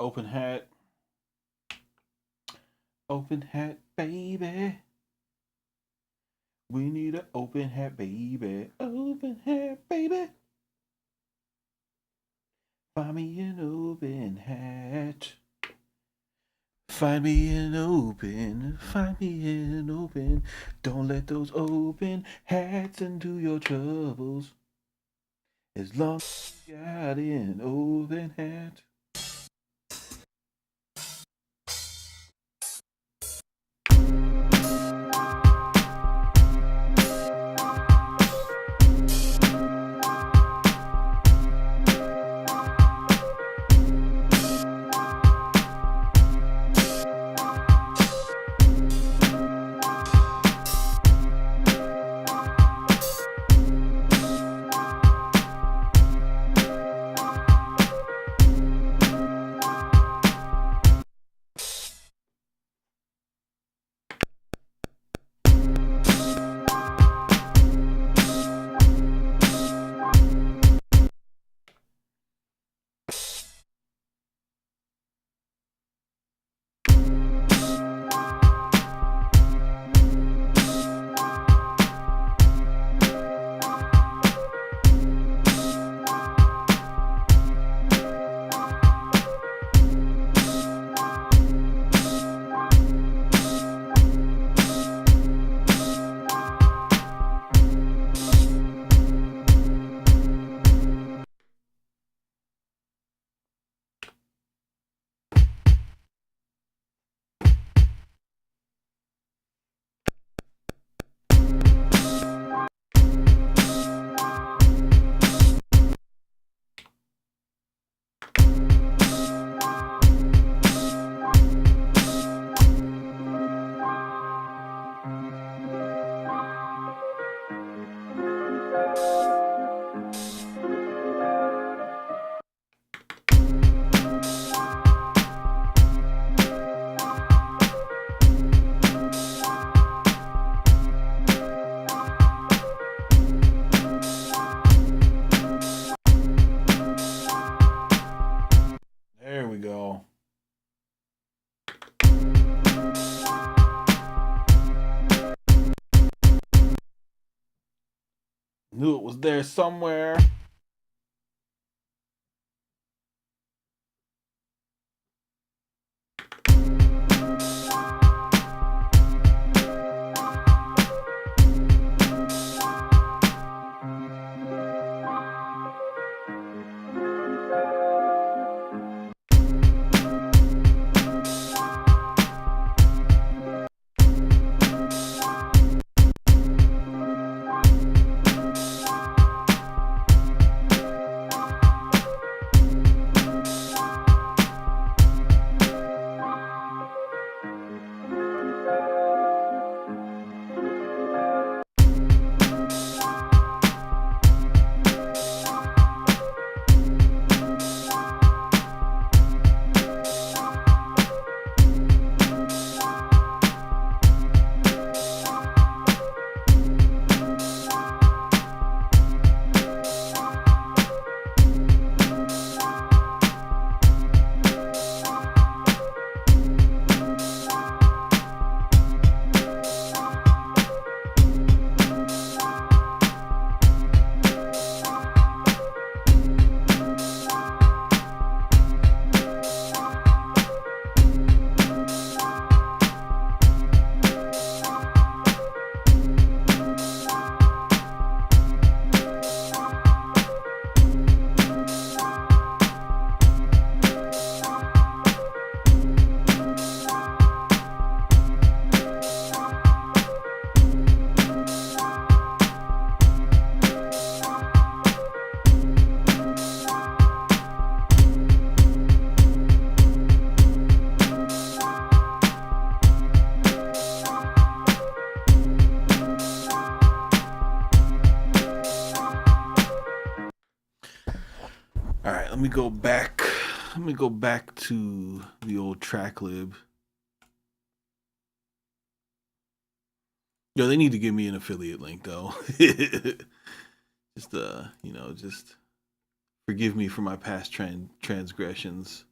open hat. Open hat, baby. We need an open hat, baby. Open hat, baby. Find me an open hat. Find me an open. Find me an open. Don't let those open hats into your troubles. As long as you got an open hat. There we go. Knew it was there somewhere. All right, let me go back. Let me go back to the old track lib. Yo, they need to give me an affiliate link though. Just just forgive me for my past transgressions.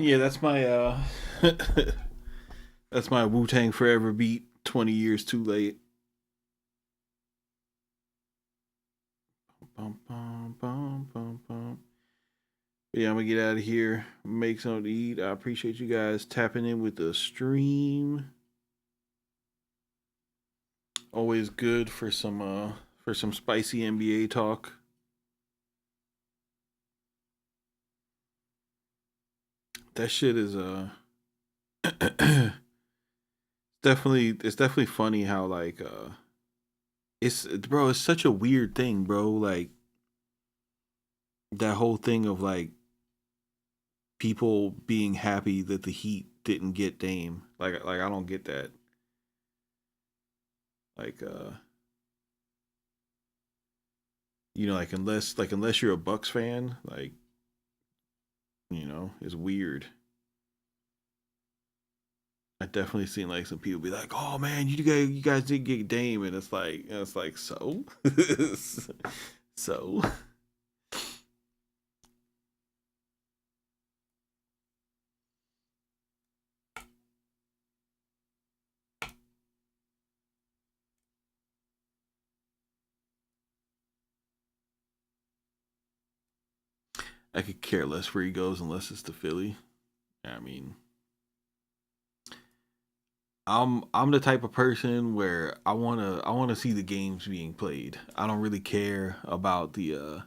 Yeah, that's my that's my Wu-Tang Forever beat. 20 years too late. Bum, bum, bum, bum, bum. Yeah, I'm gonna get out of here, make something to eat. I appreciate you guys tapping in with the stream. Always good for some spicy NBA talk. That shit is it's definitely funny how like it's bro, it's such a weird thing, bro. Like that whole thing of like people being happy that the Heat didn't get Dame. Like I don't get that. Like unless you're a Bucks fan, like it's weird. I definitely seen like some people be like, "Oh man, you guys did get Dame," and it's like so, so. I could care less where he goes unless it's to Philly. I mean, I'm the type of person where I wanna see the games being played. I don't really care about the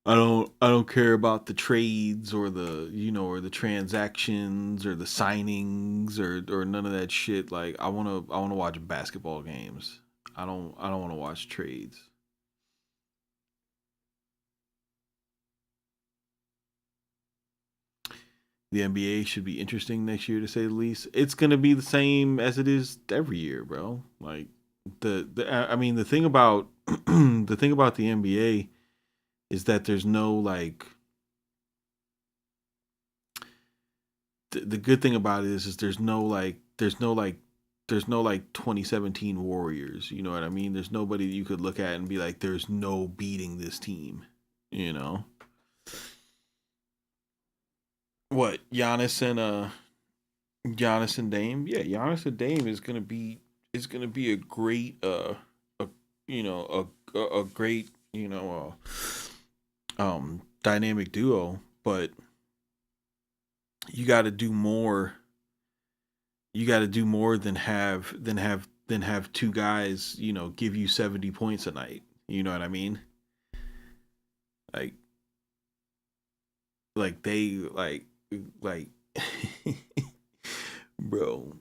I don't care about the trades or the transactions or the signings or none of that shit. Like I wanna watch basketball games. I don't wanna watch trades. The NBA should be interesting next year to say the least. It's gonna be the same as it is every year, bro. Like I mean the thing about the thing about the NBA is that there's no like the good thing about it is there's no like 2017 Warriors. You know what I mean? There's nobody that you could look at and be like, there's no beating this team. You know what? Giannis and Dame. Yeah, Giannis and Dame is gonna be a great a a great dynamic duo, but you got to do more. You got to do more than have two guys give you 70 points a night. You know what I mean? Like they like bro.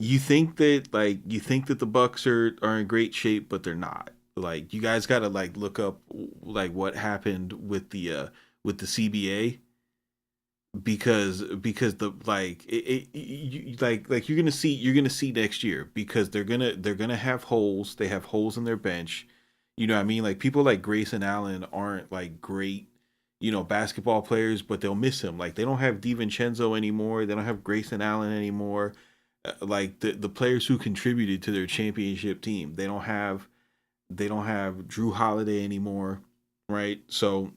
You think that the Bucks are in great shape, but they're not. Like you guys got to like look up like what happened with the CBA because the like like you're gonna see next year because they're gonna have holes. They have holes in their bench. You know what I mean? Like people like Grayson Allen aren't like great basketball players, but they'll miss him. Like they don't have DiVincenzo anymore. They don't have Grayson Allen anymore. Like the players who contributed to their championship team, they don't have Drew Holiday anymore, right? So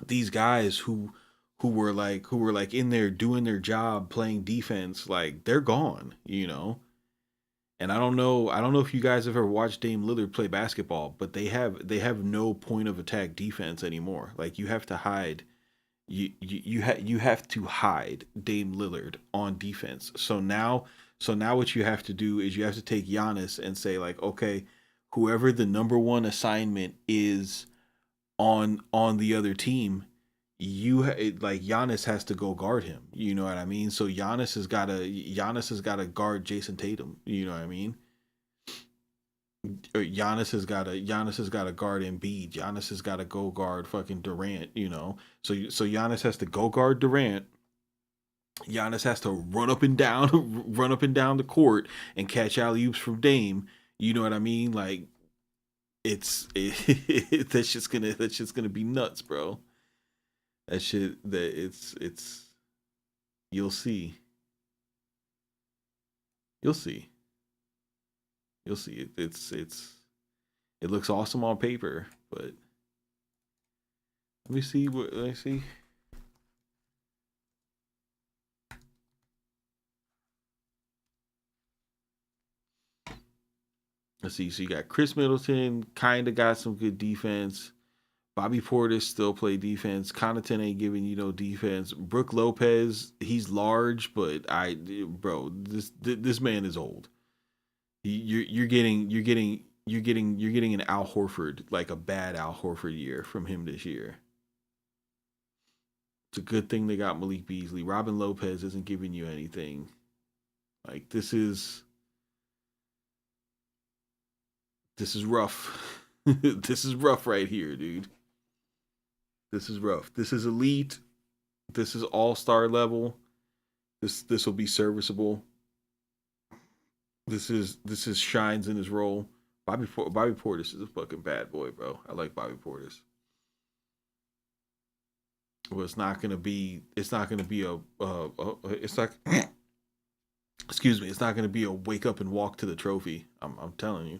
these guys who were like in there doing their job playing defense, like they're gone. And I don't know if you guys have ever watched Dame Lillard play basketball, but they have no point of attack defense anymore. Like you have to hide you have to hide Dame Lillard on defense. So now what you have to do is you have to take Giannis and say like, okay, whoever the number one assignment is on the other team, like Giannis has to go guard him. You know what I mean? So Giannis has got to guard Jason Tatum. You know what I mean? Or Giannis has got to guard Embiid. Giannis has got to go guard fucking Durant. So Giannis has to go guard Durant. Giannis has to run up and down, run up and down the court and catch alley oops from Dame. You know what I mean? Like that's just gonna be nuts, bro. That shit that it's you'll see. You'll see. You'll see. It looks awesome on paper, but Let me see what. Let me see. Let's see. So you got Chris Middleton, kind of got some good defense. Bobby Portis still play defense. Connaughton ain't giving you no defense. Brooke Lopez, he's large, but this man is old. You're getting an Al Horford, like a bad Al Horford year from him this year. It's a good thing they got Malik Beasley. Robin Lopez isn't giving you anything. Like this is rough. This is rough right here, dude. This is rough. This is elite. This is all-star level. This will be serviceable. This is shines in his role. Bobby Portis is a fucking bad boy, bro. I like Bobby Portis. Well, it's not gonna be excuse me, it's not gonna be a wake up and walk to the trophy. I'm telling you.